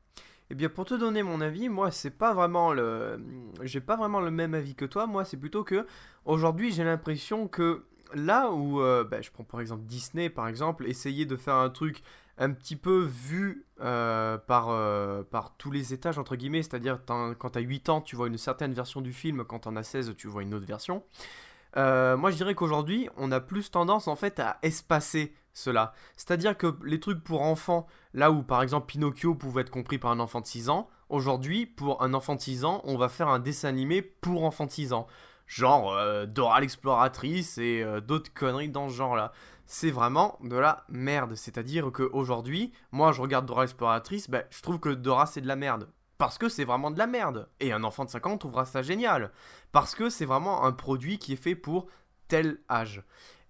Eh bien, pour te donner mon avis, moi, c'est pas vraiment le, j'ai pas vraiment le même avis que toi. Moi, c'est plutôt que aujourd'hui, j'ai l'impression que là où, je prends par exemple Disney, par exemple, essayer de faire un truc un petit peu vu par tous les étages entre guillemets, c'est-à-dire quand t'as 8 ans, tu vois une certaine version du film, quand t'en as 16, tu vois une autre version. Moi, je dirais qu'aujourd'hui, on a plus tendance en fait à espacer cela. C'est-à-dire que les trucs pour enfants, là où par exemple Pinocchio pouvait être compris par un enfant de 6 ans, aujourd'hui, pour un enfant de 6 ans, on va faire un dessin animé pour enfants de 6 ans. Genre Dora l'exploratrice et d'autres conneries dans ce genre-là. C'est vraiment de la merde. C'est-à-dire qu'aujourd'hui, moi je regarde Dora l'exploratrice, je trouve que Dora c'est de la merde. Parce que c'est vraiment de la merde. Et un enfant de 5 ans trouvera ça génial. Parce que c'est vraiment un produit qui est fait pour tel âge.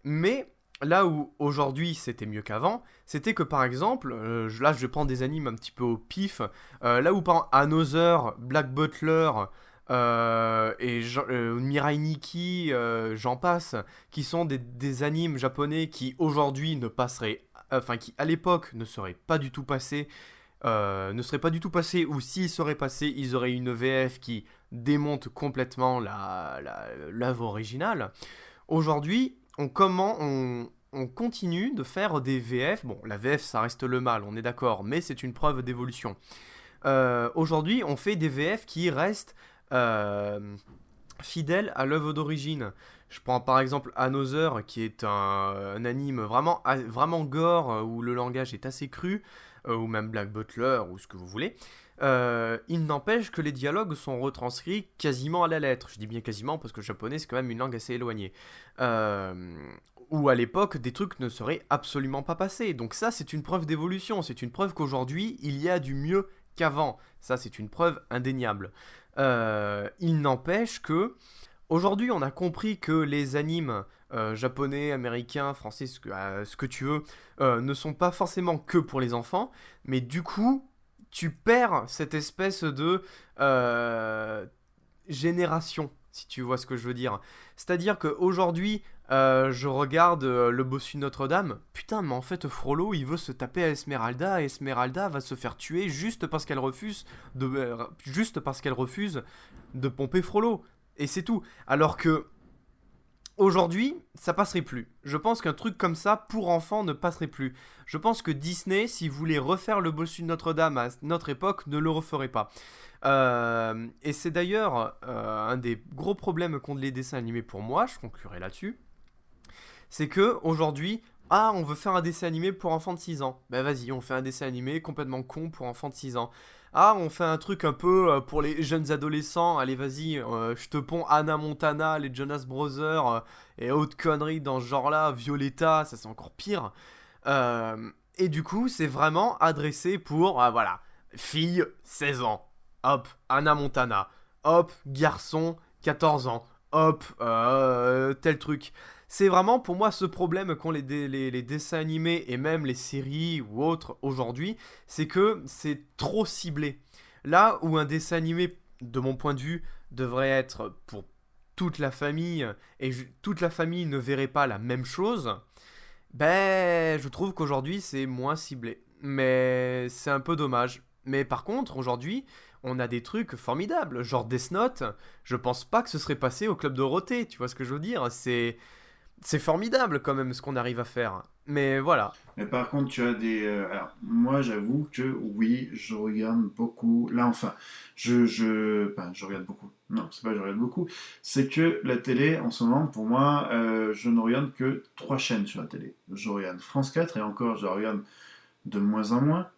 Mais là où aujourd'hui c'était mieux qu'avant, c'était que par exemple, là je prends des animes un petit peu au pif, là où par exemple Another, Black Butler Mirai Nikki, j'en passe, qui sont des animes japonais qui aujourd'hui ne passeraient, enfin qui à l'époque ne seraient pas du tout passés ou s'ils seraient passés, ils auraient une VF qui démonte complètement l'œuvre originale. Aujourd'hui, on continue de faire des VF. Bon, la VF, ça reste le mal, on est d'accord, mais c'est une preuve d'évolution. Aujourd'hui, on fait des VF qui restent fidèles à l'œuvre d'origine. Je prends par exemple Another, qui est un anime vraiment gore, où le langage est assez cru, ou même Black Butler, ou ce que vous voulez. Il n'empêche que les dialogues sont retranscrits quasiment à la lettre. Je dis bien quasiment parce que le japonais c'est quand même une langue assez éloignée. Où à l'époque des trucs ne seraient absolument pas passés. Donc ça c'est une preuve d'évolution, c'est une preuve qu'aujourd'hui il y a du mieux qu'avant. Ça c'est une preuve indéniable. Il n'empêche que aujourd'hui on a compris que les animes japonais, américains, français, ce que tu veux, ne sont pas forcément que pour les enfants, mais du coup tu perds cette espèce de génération, si tu vois ce que je veux dire. C'est-à-dire qu'aujourd'hui, je regarde le bossu Notre-Dame, putain, mais en fait, Frollo, il veut se taper à Esmeralda, et Esmeralda va se faire tuer juste parce qu'elle refuse de pomper Frollo. Et c'est tout. Alors que aujourd'hui, ça passerait plus. Je pense qu'un truc comme ça, pour enfants, ne passerait plus. Je pense que Disney, s'il voulait refaire le bossu de Notre-Dame à notre époque, ne le referait pas. Et c'est d'ailleurs un des gros problèmes qu'ont les dessins animés pour moi, je conclurai là-dessus. C'est que aujourd'hui, on veut faire un dessin animé pour enfants de 6 ans. Ben vas-y, on fait un dessin animé complètement con pour enfants de 6 ans. On fait un truc un peu pour les jeunes adolescents. Allez, vas-y, je te ponds Hannah Montana, les Jonas Brothers et autres conneries dans ce genre-là. Violetta, ça c'est encore pire. Et du coup, c'est vraiment adressé pour, voilà, fille, 16 ans. Hop, Hannah Montana. Hop, garçon, 14 ans. Hop, tel truc. C'est vraiment pour moi ce problème qu'ont les dessins animés et même les séries ou autres aujourd'hui, c'est que c'est trop ciblé. Là où un dessin animé, de mon point de vue, devrait être pour toute la famille et toute la famille ne verrait pas la même chose, ben je trouve qu'aujourd'hui c'est moins ciblé. Mais c'est un peu dommage. Mais par contre, aujourd'hui, on a des trucs formidables, genre Death Note. Je pense pas que ce serait passé au Club Dorothée, tu vois ce que je veux dire? C'est formidable quand même ce qu'on arrive à faire. Mais voilà. Mais par contre, tu as des. Alors, moi, j'avoue que oui, je regarde beaucoup. Là, enfin, enfin, je regarde beaucoup. Non, c'est pas je regarde beaucoup. C'est que la télé, en ce moment, pour moi, je ne regarde que trois chaînes sur la télé. Je regarde France 4 et encore, je la regarde de moins en moins.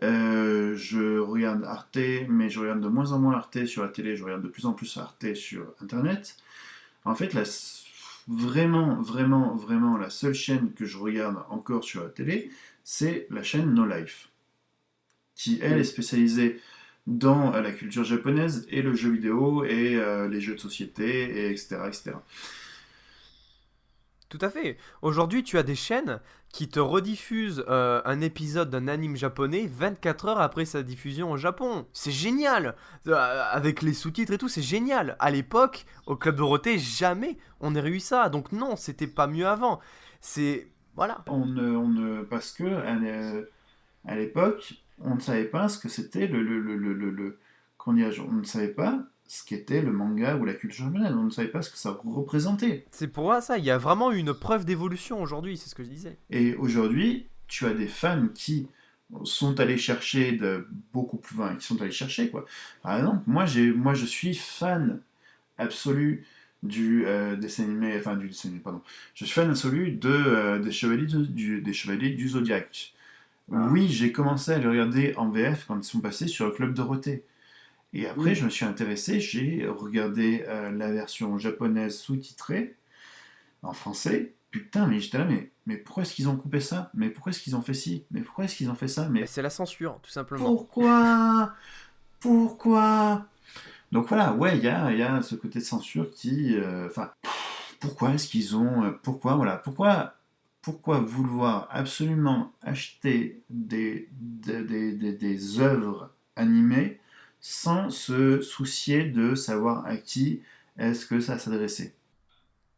Je regarde Arte, mais je regarde de moins en moins Arte sur la télé. Je regarde de plus en plus Arte sur Internet. En fait, vraiment, vraiment, vraiment, la seule chaîne que je regarde encore sur la télé, c'est la chaîne No Life, qui, elle, est spécialisée dans la culture japonaise et le jeu vidéo et les jeux de société, et etc., etc. Tout à fait. Aujourd'hui, tu as des chaînes qui te rediffusent un épisode d'un anime japonais 24 heures après sa diffusion au Japon. C'est génial. Avec les sous-titres et tout, c'est génial. À l'époque, au Club Dorothée, jamais on aurait eu ça. Donc non, c'était pas mieux avant. C'est... Voilà. Parce que à l'époque, on ne savait pas ce que c'était comment dirais-je, on ne savait pas ce qu'était le manga ou la culture japonaise, on ne savait pas ce que ça représentait. C'est pour moi ça. Il y a vraiment eu une preuve d'évolution aujourd'hui, c'est ce que je disais. Et aujourd'hui, tu as des fans qui sont allés chercher beaucoup plus loin, qui sont allés chercher quoi. Par exemple, moi je suis fan absolu du dessin animé, enfin du dessin animé, pardon. Je suis fan absolu des Chevaliers du Zodiaque. Oui, j'ai commencé à les regarder en VF quand ils sont passés sur le Club Dorothée. Et après, je me suis intéressé, j'ai regardé la version japonaise sous-titrée en français. Putain, mais j'étais là, mais pourquoi est-ce qu'ils ont coupé ça? Mais pourquoi est-ce qu'ils ont fait ci? Mais pourquoi est-ce qu'ils ont fait ça? Mais Mais c'est la censure, tout simplement. pourquoi? Pourquoi? Donc voilà, ouais, il y a ce côté de censure qui... Enfin, pourquoi est-ce qu'ils ont... pourquoi, voilà, pourquoi vouloir absolument acheter des œuvres animées sans se soucier de savoir à qui est-ce que ça s'adressait?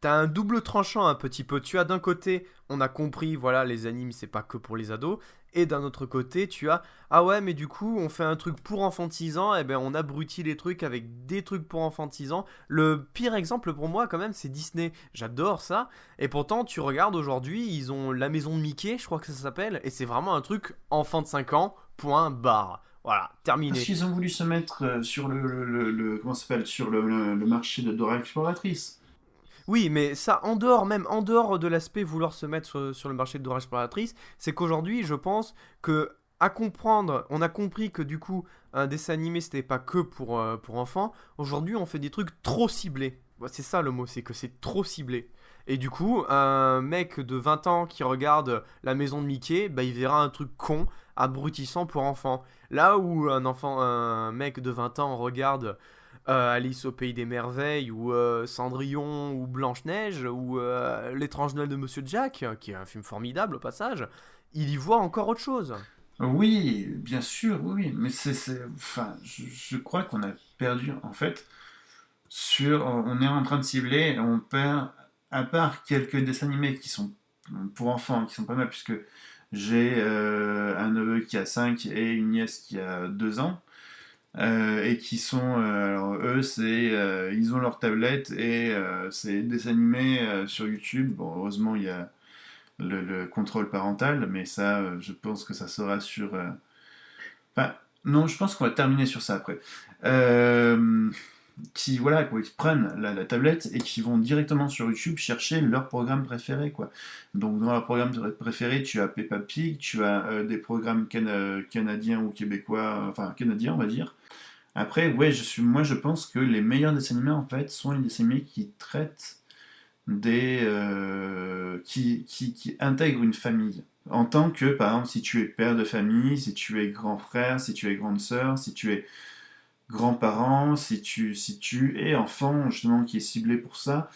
T'as un double tranchant un petit peu. Tu as d'un côté, on a compris, voilà, les animes, c'est pas que pour les ados. Et d'un autre côté, tu as, ah ouais, mais du coup, on fait un truc pour infantisant, et ben on abrutit les trucs avec des trucs pour infantisant. Le pire exemple pour moi, quand même, c'est Disney. J'adore ça. Et pourtant, tu regardes aujourd'hui, ils ont la maison de Mickey, je crois que ça s'appelle, et c'est vraiment un truc enfant de 5 ans, point barre. Voilà, Parce terminé. qu'ils ont voulu se mettre sur comment ça s'appelle, sur le marché de Dora Exploratrice. Oui, mais ça, en dehors, même en dehors de l'aspect vouloir se mettre sur le marché de l'orage exploratrice, c'est qu'aujourd'hui, je pense que, à comprendre, on a compris que du coup, un dessin animé, c'était pas que pour enfants. Aujourd'hui, on fait des trucs trop ciblés. Bah, c'est ça le mot, c'est que c'est trop ciblé. Et du coup, un mec de 20 ans qui regarde La Maison de Mickey, bah, il verra un truc con, abrutissant pour enfants. Là où un mec de 20 ans regarde Alice au Pays des Merveilles, ou Cendrillon, ou Blanche-Neige, ou L'étrange Noël de Monsieur Jack, qui est un film formidable au passage, il y voit encore autre chose. Oui, bien sûr, oui, oui, mais enfin, je crois qu'on a perdu, en fait, on est en train de cibler, et on perd, à part quelques dessins animés qui sont pour enfants, qui sont pas mal, puisque j'ai un neveu qui a 5 et une nièce qui a 2 ans, et qui sont, alors eux, ils ont leur tablette et c'est des animés sur YouTube. Bon, heureusement, il y a le contrôle parental, mais ça, je pense que ça sera sur. Enfin, non, je pense qu'on va terminer sur ça après. Qui, voilà, quoi, qui prennent la tablette et qui vont directement sur YouTube chercher leur programme préféré, quoi. Donc, dans leur programme préféré, tu as Peppa Pig, tu as des programmes canadiens ou québécois, enfin canadiens, on va dire. Après, ouais, moi je pense que les meilleurs dessins animés en fait sont les dessins animés qui traitent qui intègrent une famille. En tant que, par exemple, si tu es père de famille, si tu es grand frère, si tu es grande sœur, si tu es grand-parent, si tu es enfant justement qui est ciblé pour ça,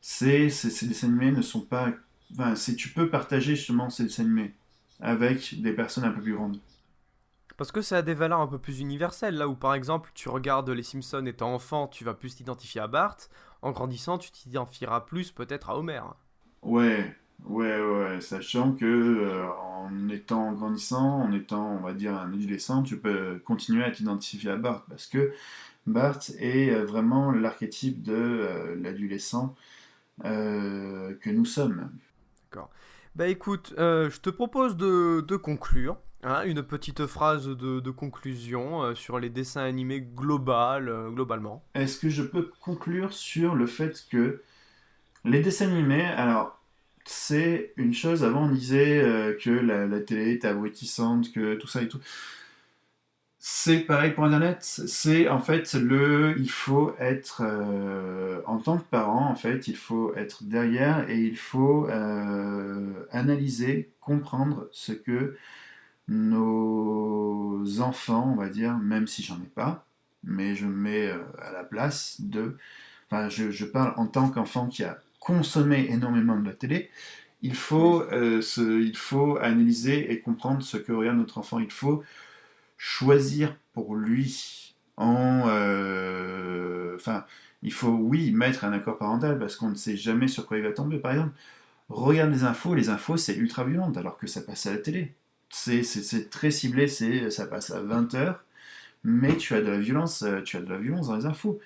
ces dessins animés ne sont pas. Enfin, tu peux partager justement ces dessins animés avec des personnes un peu plus grandes. Parce que ça a des valeurs un peu plus universelles, là où par exemple tu regardes les Simpsons étant enfant, tu vas plus t'identifier à Bart, en grandissant tu t'identifieras plus peut-être à Homer. Ouais, ouais, sachant que en étant en grandissant, en étant, on va dire, un adolescent, tu peux continuer à t'identifier à Bart, parce que Bart est vraiment l'archétype de l'adolescent que nous sommes. D'accord. Bah écoute, je te propose de conclure, hein, une petite phrase de conclusion sur les dessins animés globalement. Est-ce que je peux conclure sur le fait que les dessins animés, alors, c'est une chose, avant on disait que la télé était abrutissante, que tout ça et tout. C'est pareil pour Internet, c'est en fait il faut être, en tant que parent, en fait, il faut être derrière et il faut analyser, comprendre ce que nos enfants, on va dire, même si j'en ai pas, mais je me mets à la place de, enfin, je parle en tant qu'enfant qui a consommé énormément de la télé, il faut analyser et comprendre ce que regarde notre enfant. Il faut choisir pour lui enfin, il faut, oui, mettre un accord parental parce qu'on ne sait jamais sur quoi il va tomber. Par exemple, regarde les infos, c'est ultra violent alors que ça passe à la télé. C'est très ciblé, ça passe à 20h, mais tu as de la violence dans les infos.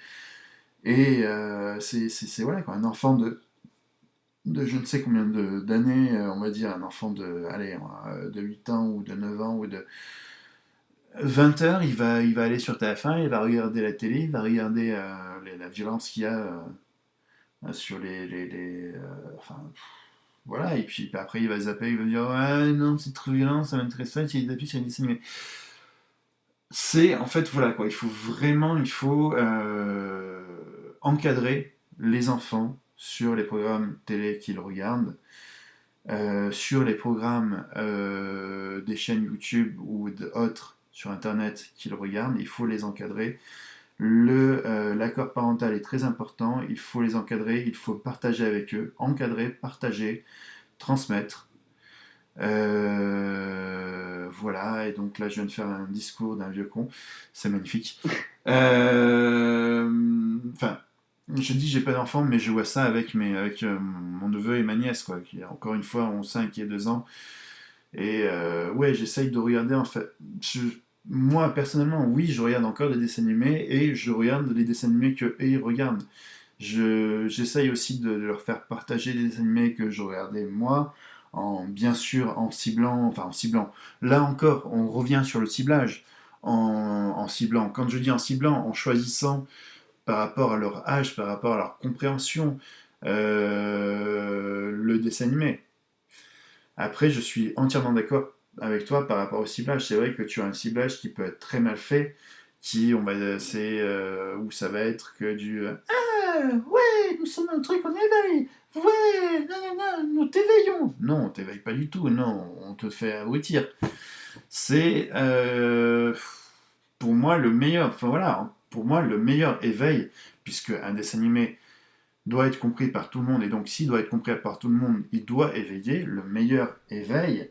Et voilà quoi, un enfant de je ne sais combien d'années, on va dire un enfant de 8 ans ou de 9 ans ou de 20h, il va aller sur TF1, il va regarder la télé, il va regarder la violence qu'il y a sur enfin, voilà, et puis après il va zapper, il va dire ouais, non, c'est trop violent, ça m'intéresse pas, il appuie sur les dessins animés. C'est, en fait, voilà quoi, il faut encadrer les enfants sur les programmes télé qu'ils regardent, sur les programmes des chaînes YouTube ou d'autres sur Internet qu'ils regardent, il faut les encadrer. L'accord parental est très important, il faut les encadrer, il faut partager avec eux, encadrer, partager, transmettre. Voilà, et donc là je viens de faire un discours d'un vieux con, c'est magnifique. Enfin, je dis j'ai pas d'enfant, mais je vois ça avec mon neveu et ma nièce, quoi, qui encore une fois ont 5 et 2 ans. Et ouais, j'essaye de regarder, en fait. Moi, personnellement, oui, je regarde encore des dessins animés et je regarde les dessins animés que eux ils regardent. J'essaye aussi de leur faire partager des dessins animés que je regardais moi, bien sûr en ciblant. Là encore, on revient sur le ciblage. En ciblant. Quand je dis en ciblant, en choisissant par rapport à leur âge, par rapport à leur compréhension, le dessin animé. Après, je suis entièrement d'accord avec toi par rapport au ciblage. C'est vrai que tu as un ciblage qui peut être très mal fait, où ça va être que du ah ouais, nous sommes un truc en éveil, ouais, non, nous t'éveillons. Non, on t'éveille pas du tout, non, on te fait abrutir. C'est pour moi le meilleur, enfin voilà, pour moi le meilleur éveil, puisque un dessin animé doit être compris par tout le monde, et donc s'il doit être compris par tout le monde, il doit éveiller. Le meilleur éveil,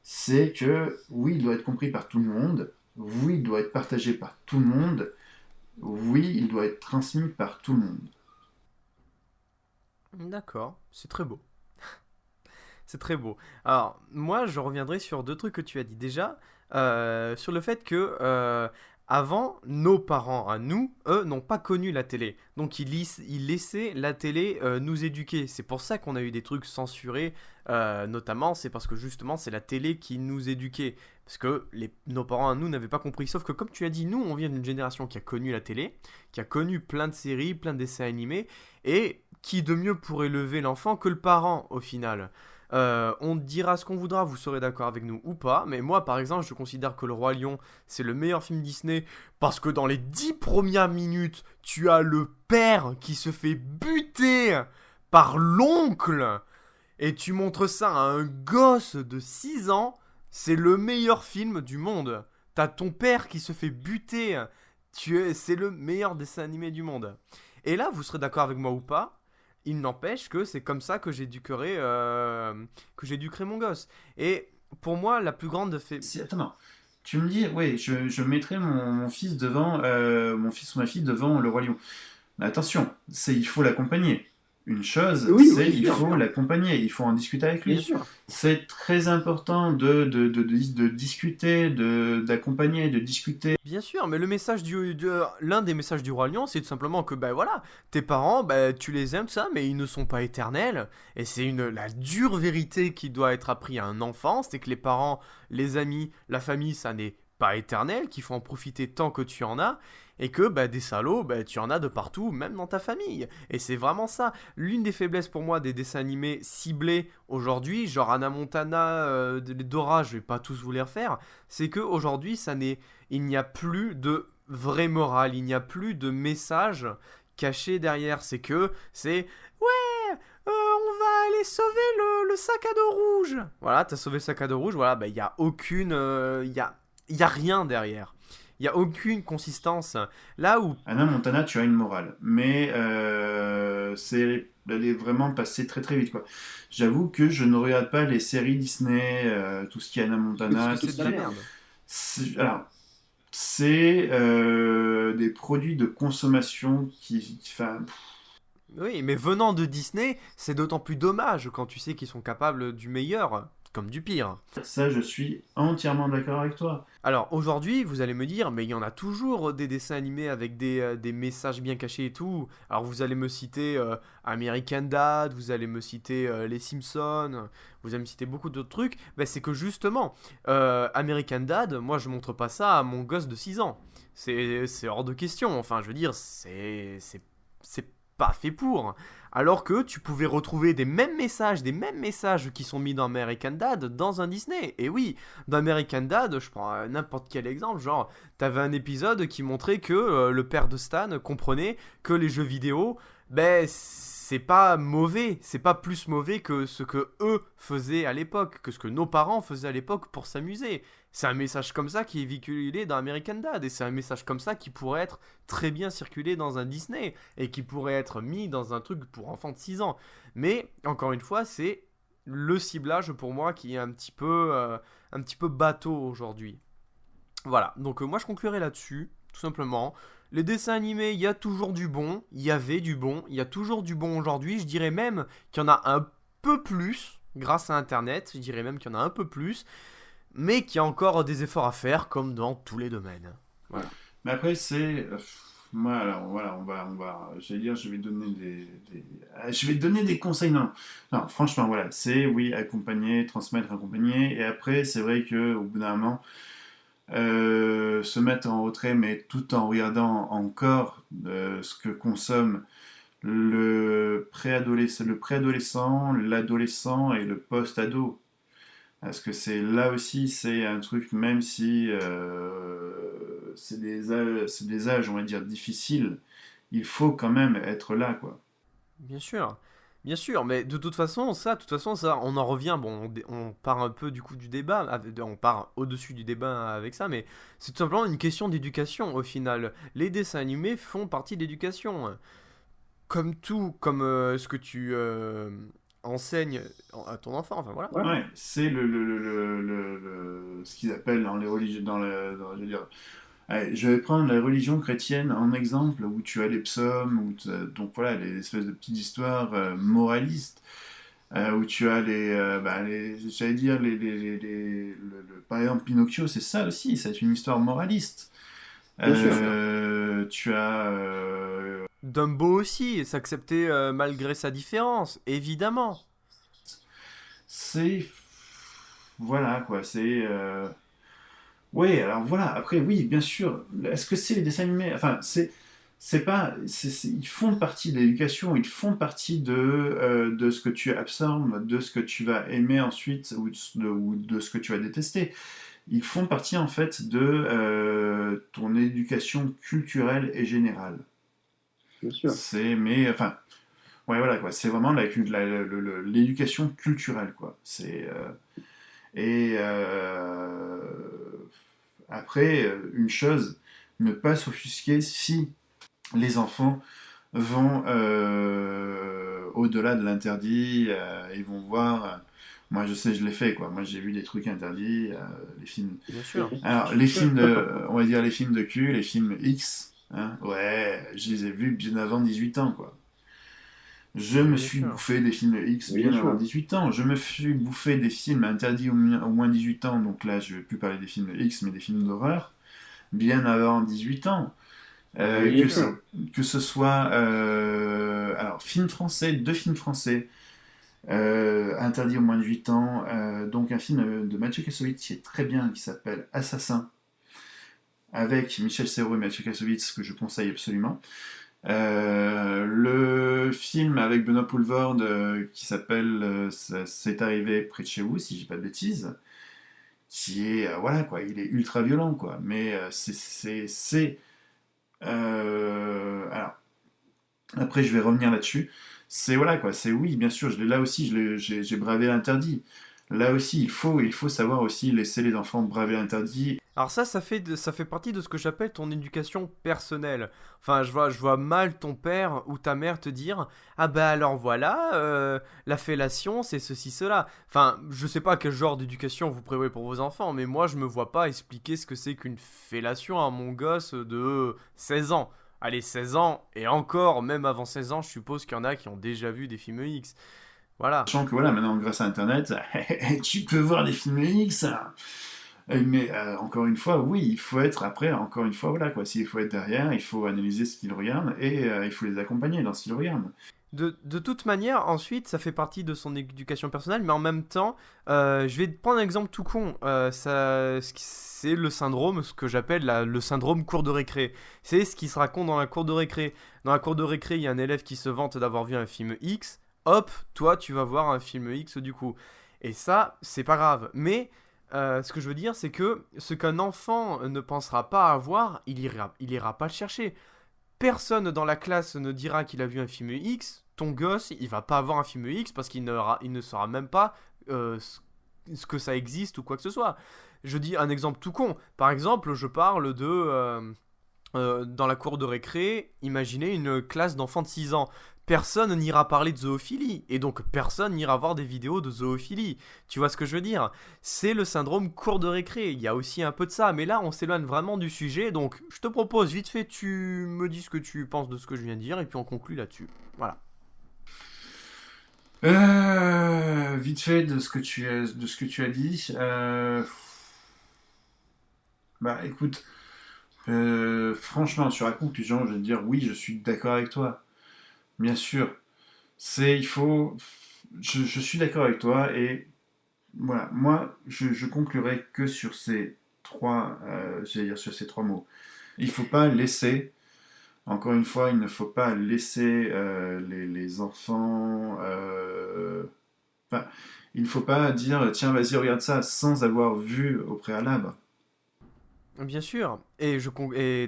c'est que oui, il doit être compris par tout le monde, oui, il doit être partagé par tout le monde, oui, il doit être transmis par tout le monde. D'accord, c'est très beau. C'est très beau. Alors, moi, je reviendrai sur deux trucs que tu as dit déjà. Sur le fait que, avant, nos parents à nous, eux, n'ont pas connu la télé. Donc, ils laissaient la télé nous éduquer. C'est pour ça qu'on a eu des trucs censurés, notamment, c'est parce que justement, c'est la télé qui nous éduquait. Parce que nos parents à nous n'avaient pas compris. Sauf que, comme tu as dit, nous, on vient d'une génération qui a connu la télé, qui a connu plein de séries, plein de dessins animés, et qui de mieux pour élever l'enfant que le parent, au final. On dira ce qu'on voudra, vous serez d'accord avec nous ou pas, mais moi par exemple je considère que Le Roi Lion c'est le meilleur film Disney parce que dans les 10 premières minutes tu as le père qui se fait buter par l'oncle et tu montres ça à un gosse de 6 ans, c'est le meilleur film du monde. T'as ton père qui se fait buter, c'est le meilleur dessin animé du monde. Et là vous serez d'accord avec moi ou pas, il n'empêche que c'est comme ça que j'éduquerai mon gosse. Et pour moi, la plus grande Attends, non. tu me dis, ouais, je mettrais mon fils devant, mon fils ou ma fille devant le Roi Lion. Mais attention, il faut l'accompagner. Une chose, Oui, c'est bien il sûr, faut l'accompagner, il faut en discuter avec bien lui. sûr. C'est très important de discuter, d'accompagner, de discuter. Bien sûr, mais le message l'un des messages du Roi Lion, c'est tout simplement que, ben voilà, tes parents, ben tu les aimes, tout ça, mais ils ne sont pas éternels. Et c'est la dure vérité qui doit être appris à un enfant, c'est que les parents, les amis, la famille, ça n'est pas éternel, qu'il faut en profiter tant que tu en as, et que, ben des salauds, ben tu en as de partout, même dans ta famille. Et c'est vraiment ça. L'une des faiblesses pour moi des dessins animés ciblés aujourd'hui, genre Hannah Montana, Dora, je vais pas tous vous les refaire, c'est que aujourd'hui, il n'y a plus de vraie morale, il n'y a plus de message caché derrière. Ouais, on va aller sauver le sac à dos rouge. Voilà, t'as sauvé le sac à dos rouge, voilà, bah il y a aucune, il y a rien derrière. Il y a aucune consistance. Là où Anna Montana, tu as une morale, mais elle est vraiment passée très très vite, quoi. J'avoue que je ne regarde pas les séries Disney, tout ce qui est Anna parce Montana, que tout c'est ce de qui la est... merde. Alors, c'est des produits de consommation enfin, Oui, mais venant de Disney, c'est d'autant plus dommage quand tu sais qu'ils sont capables du meilleur comme du pire. ça, je suis entièrement d'accord avec toi. Alors aujourd'hui, vous allez me dire, mais il y en a toujours des dessins animés avec des messages bien cachés et tout. Alors vous allez me citer American Dad, vous allez me citer Les Simpsons, vous allez me citer beaucoup d'autres trucs. Ben, c'est que justement, American Dad, moi je montre pas ça à mon gosse de 6 ans. C'est hors de question. Enfin, je veux dire, c'est pas fait pour. Alors que tu pouvais retrouver des mêmes messages qui sont mis dans American Dad dans un Disney. Et oui, dans American Dad, je prends n'importe quel exemple, genre, t'avais un épisode qui montrait que le père de Stan comprenait que les jeux vidéo, ben, c'est pas mauvais, c'est pas plus mauvais que ce que eux faisaient à l'époque, que ce que nos parents faisaient à l'époque pour s'amuser. C'est un message comme ça qui est véhiculé dans American Dad, et c'est un message comme ça qui pourrait être très bien circulé dans un Disney, et qui pourrait être mis dans un truc pour enfants de 6 ans. Mais, encore une fois, c'est le ciblage pour moi qui est un petit peu bateau aujourd'hui. Voilà, donc moi je conclurai là-dessus, tout simplement. Les dessins animés, il y a toujours du bon, il y avait du bon, il y a toujours du bon aujourd'hui. Je dirais même qu'il y en a un peu plus grâce à Internet, je dirais même qu'il y en a un peu plus, mais qu'il y a encore des efforts à faire comme dans tous les domaines. Voilà. Mais après, moi, alors, voilà, j'allais dire, je vais donner des conseils. Non, non, franchement, voilà, oui, accompagner, transmettre, accompagner. Et après, c'est vrai qu'au bout d'un moment, se mettre en retrait, mais tout en regardant encore ce que consomme le préadolescent, l'adolescent et le post-ado. Parce que là aussi, c'est un truc, même si c'est des âges, on va dire, difficiles, il faut quand même être là, quoi. Bien sûr, mais de toute façon, ça, on en revient, bon, on part un peu du coup du débat, on part au-dessus du débat avec ça, mais c'est tout simplement une question d'éducation au final. Les dessins animés font partie de l'éducation. Comme tout, comme ce que tu enseignes à ton enfant, enfin voilà. Ouais. Ouais, c'est ce qu'ils appellent dans les religions, je veux dire, allez, je vais prendre la religion chrétienne en exemple, où tu as les psaumes, donc voilà, les espèces de petites histoires moralistes, où tu as j'allais dire, par exemple, Pinocchio, c'est ça aussi, c'est une histoire moraliste. Bien sûr. Tu as... Dumbo aussi, s'accepter malgré sa différence, évidemment. c'est... Voilà, quoi, c'est... Oui, alors voilà, après, oui, bien sûr. Est-ce que c'est les dessins animés? Enfin, c'est pas, ils font partie de l'éducation, ils font partie de ce que tu absorbes, de ce que tu vas aimer ensuite, ou de ce que tu vas détester. Ils font partie, en fait, de ton éducation culturelle et générale. Bien sûr. Enfin, ouais, voilà, quoi. C'est vraiment l'éducation culturelle, quoi. Et après, une chose, ne pas s'offusquer si les enfants vont au-delà de l'interdit, ils vont voir Moi, je sais, je l'ai fait, quoi. Moi, j'ai vu des trucs interdits, les films. Bien sûr. Alors, les films de, on va dire les films de cul, les films X, hein, ouais, je les ai vus bien avant 18 ans, quoi. Je me Bien suis sûr. bouffé des films X Bien bien avant sûr. 18 ans. Je me suis bouffé des films interdits au moins 18 ans. Donc là, je ne vais plus parler des films X, mais des films d'horreur bien avant 18 ans. Bien Bien sûr. sûr. Que ce soit alors film français, deux films français interdits au moins de 8 ans. Donc un film de Mathieu Kassovitz qui est très bien, qui s'appelle Assassin, avec Michel Serrault et Mathieu Kassovitz, que je conseille absolument. Le film avec Benoît Poelvoorde qui s'appelle C'est arrivé près de chez vous, si je dis pas de bêtises, qui est voilà quoi, il est ultra violent quoi, mais alors après je vais revenir là-dessus. C'est voilà quoi, c'est oui bien sûr, là aussi j'ai bravé l'interdit. Là aussi il faut savoir aussi laisser les enfants braver l'interdit. Alors ça fait partie de ce que j'appelle ton éducation personnelle. Enfin, je vois mal ton père ou ta mère te dire, ah bah alors voilà, la fellation c'est ceci, cela. Enfin, je sais pas quel genre d'éducation vous prévoyez pour vos enfants, mais moi je me vois pas expliquer ce que c'est qu'une fellation à mon gosse de 16 ans. Allez, 16 ans, et encore, même avant 16 ans, je suppose qu'il y en a qui ont déjà vu des films X. Voilà. Sachant que voilà, maintenant grâce à internet, tu peux voir des films X. Mais encore une fois, oui, il faut être après, encore une fois, voilà quoi. S'il faut être derrière, il faut analyser ce qu'ils regardent et il faut les accompagner dans ce qu'ils regardent. De toute manière, ensuite, ça fait partie de son éducation personnelle, mais en même temps, je vais te prendre un exemple tout con. C'est le syndrome, ce que j'appelle le syndrome cour de récré. C'est ce qui se raconte dans la cour de récré. Dans la cour de récré, il y a un élève qui se vante d'avoir vu un film X. Hop, toi, tu vas voir un film X du coup. Et ça, c'est pas grave. Mais ce que je veux dire, c'est que ce qu'un enfant ne pensera pas avoir, il ira pas le chercher. Personne dans la classe ne dira qu'il a vu un film X. Ton gosse, il va pas avoir un film X parce il ne saura même pas ce que ça existe ou quoi que ce soit. Je dis un exemple tout con. Par exemple, je parle de dans la cour de récré, imaginez une classe d'enfants de 6 ans. Personne n'ira parler de zoophilie, et donc personne n'ira voir des vidéos de zoophilie. Tu vois ce que je veux dire? C'est le syndrome cour de récré, il y a aussi un peu de ça, mais là on s'éloigne vraiment du sujet, donc je te propose vite fait, tu me dis ce que tu penses de ce que je viens de dire, et puis on conclut là-dessus. Voilà. Vite fait de ce que tu as dit. Bah écoute, franchement, sur la conclusion, je vais te dire oui, je suis d'accord avec toi. Bien sûr, il faut. Je suis d'accord avec toi et voilà, moi, je conclurai que sur ces trois, j'allais dire sur ces trois mots. Il faut pas laisser, encore une fois, il ne faut pas laisser les enfants. Enfin, il ne faut pas dire tiens, vas-y, regarde ça sans avoir vu au préalable. Bien sûr, et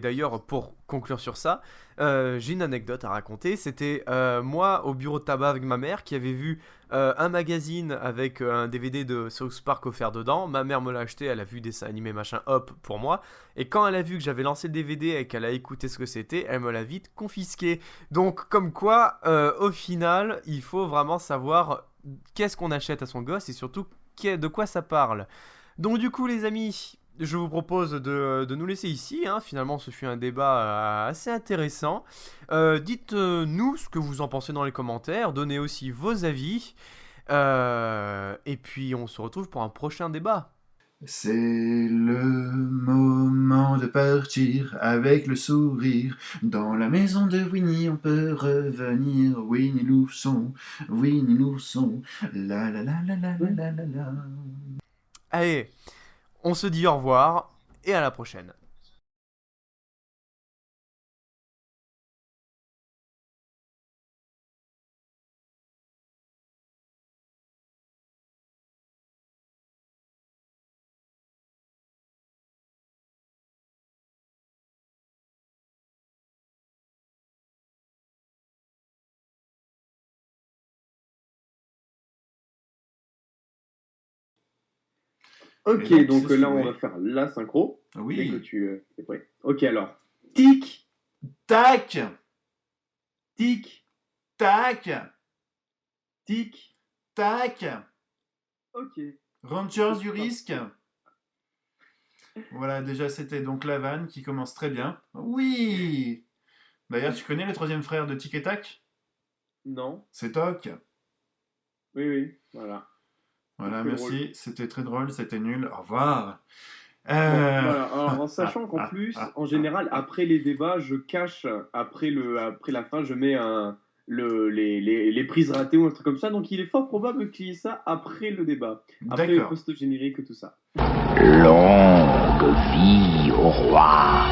d'ailleurs pour conclure sur ça, j'ai une anecdote à raconter. C'était moi au bureau de tabac avec ma mère qui avait vu un magazine avec un DVD de South Park offert dedans. Ma mère me l'a acheté, elle a vu des dessins animés machin hop pour moi. Et quand elle a vu que j'avais lancé le DVD et qu'elle a écouté ce que c'était, elle me l'a vite confisqué. Donc comme quoi, au final, il faut vraiment savoir qu'est-ce qu'on achète à son gosse et surtout de quoi ça parle. Donc du coup les amis, je vous propose de nous laisser ici, hein. Finalement, ce fut un débat assez intéressant. Dites-nous ce que vous en pensez dans les commentaires. Donnez aussi vos avis. Et puis, on se retrouve pour un prochain débat. C'est le moment de partir avec le sourire. Dans la maison de Winnie, on peut revenir. Winnie l'ourson, Winnie l'ourson. La la la la la la la la la. Allez, on se dit au revoir et à la prochaine. Ok, Et donc, donc là, on va oui. faire la synchro. Dès que Oui. tu es prêt. Ok, alors. Tic, Tac, tic, tac, tic, tac. Ok. Rangers du risque. Voilà, déjà c'était donc la vanne qui commence très bien. Oui. D'ailleurs, tu connais le troisième frère de Tic et Tac? Non. C'est Toc. Oui, oui, voilà. Voilà, Très merci. drôle. C'était très drôle, c'était nul. Au revoir. Bon, voilà. Alors, en Ah, sachant qu'en ah, plus, ah, en ah. général, après les débats, je cache, après la fin, je mets les prises ratées ou un truc comme ça. Donc, il est fort probable qu'il y ait ça après le débat. Après les D'accord. post-génériques et tout ça. Longue vie au roi.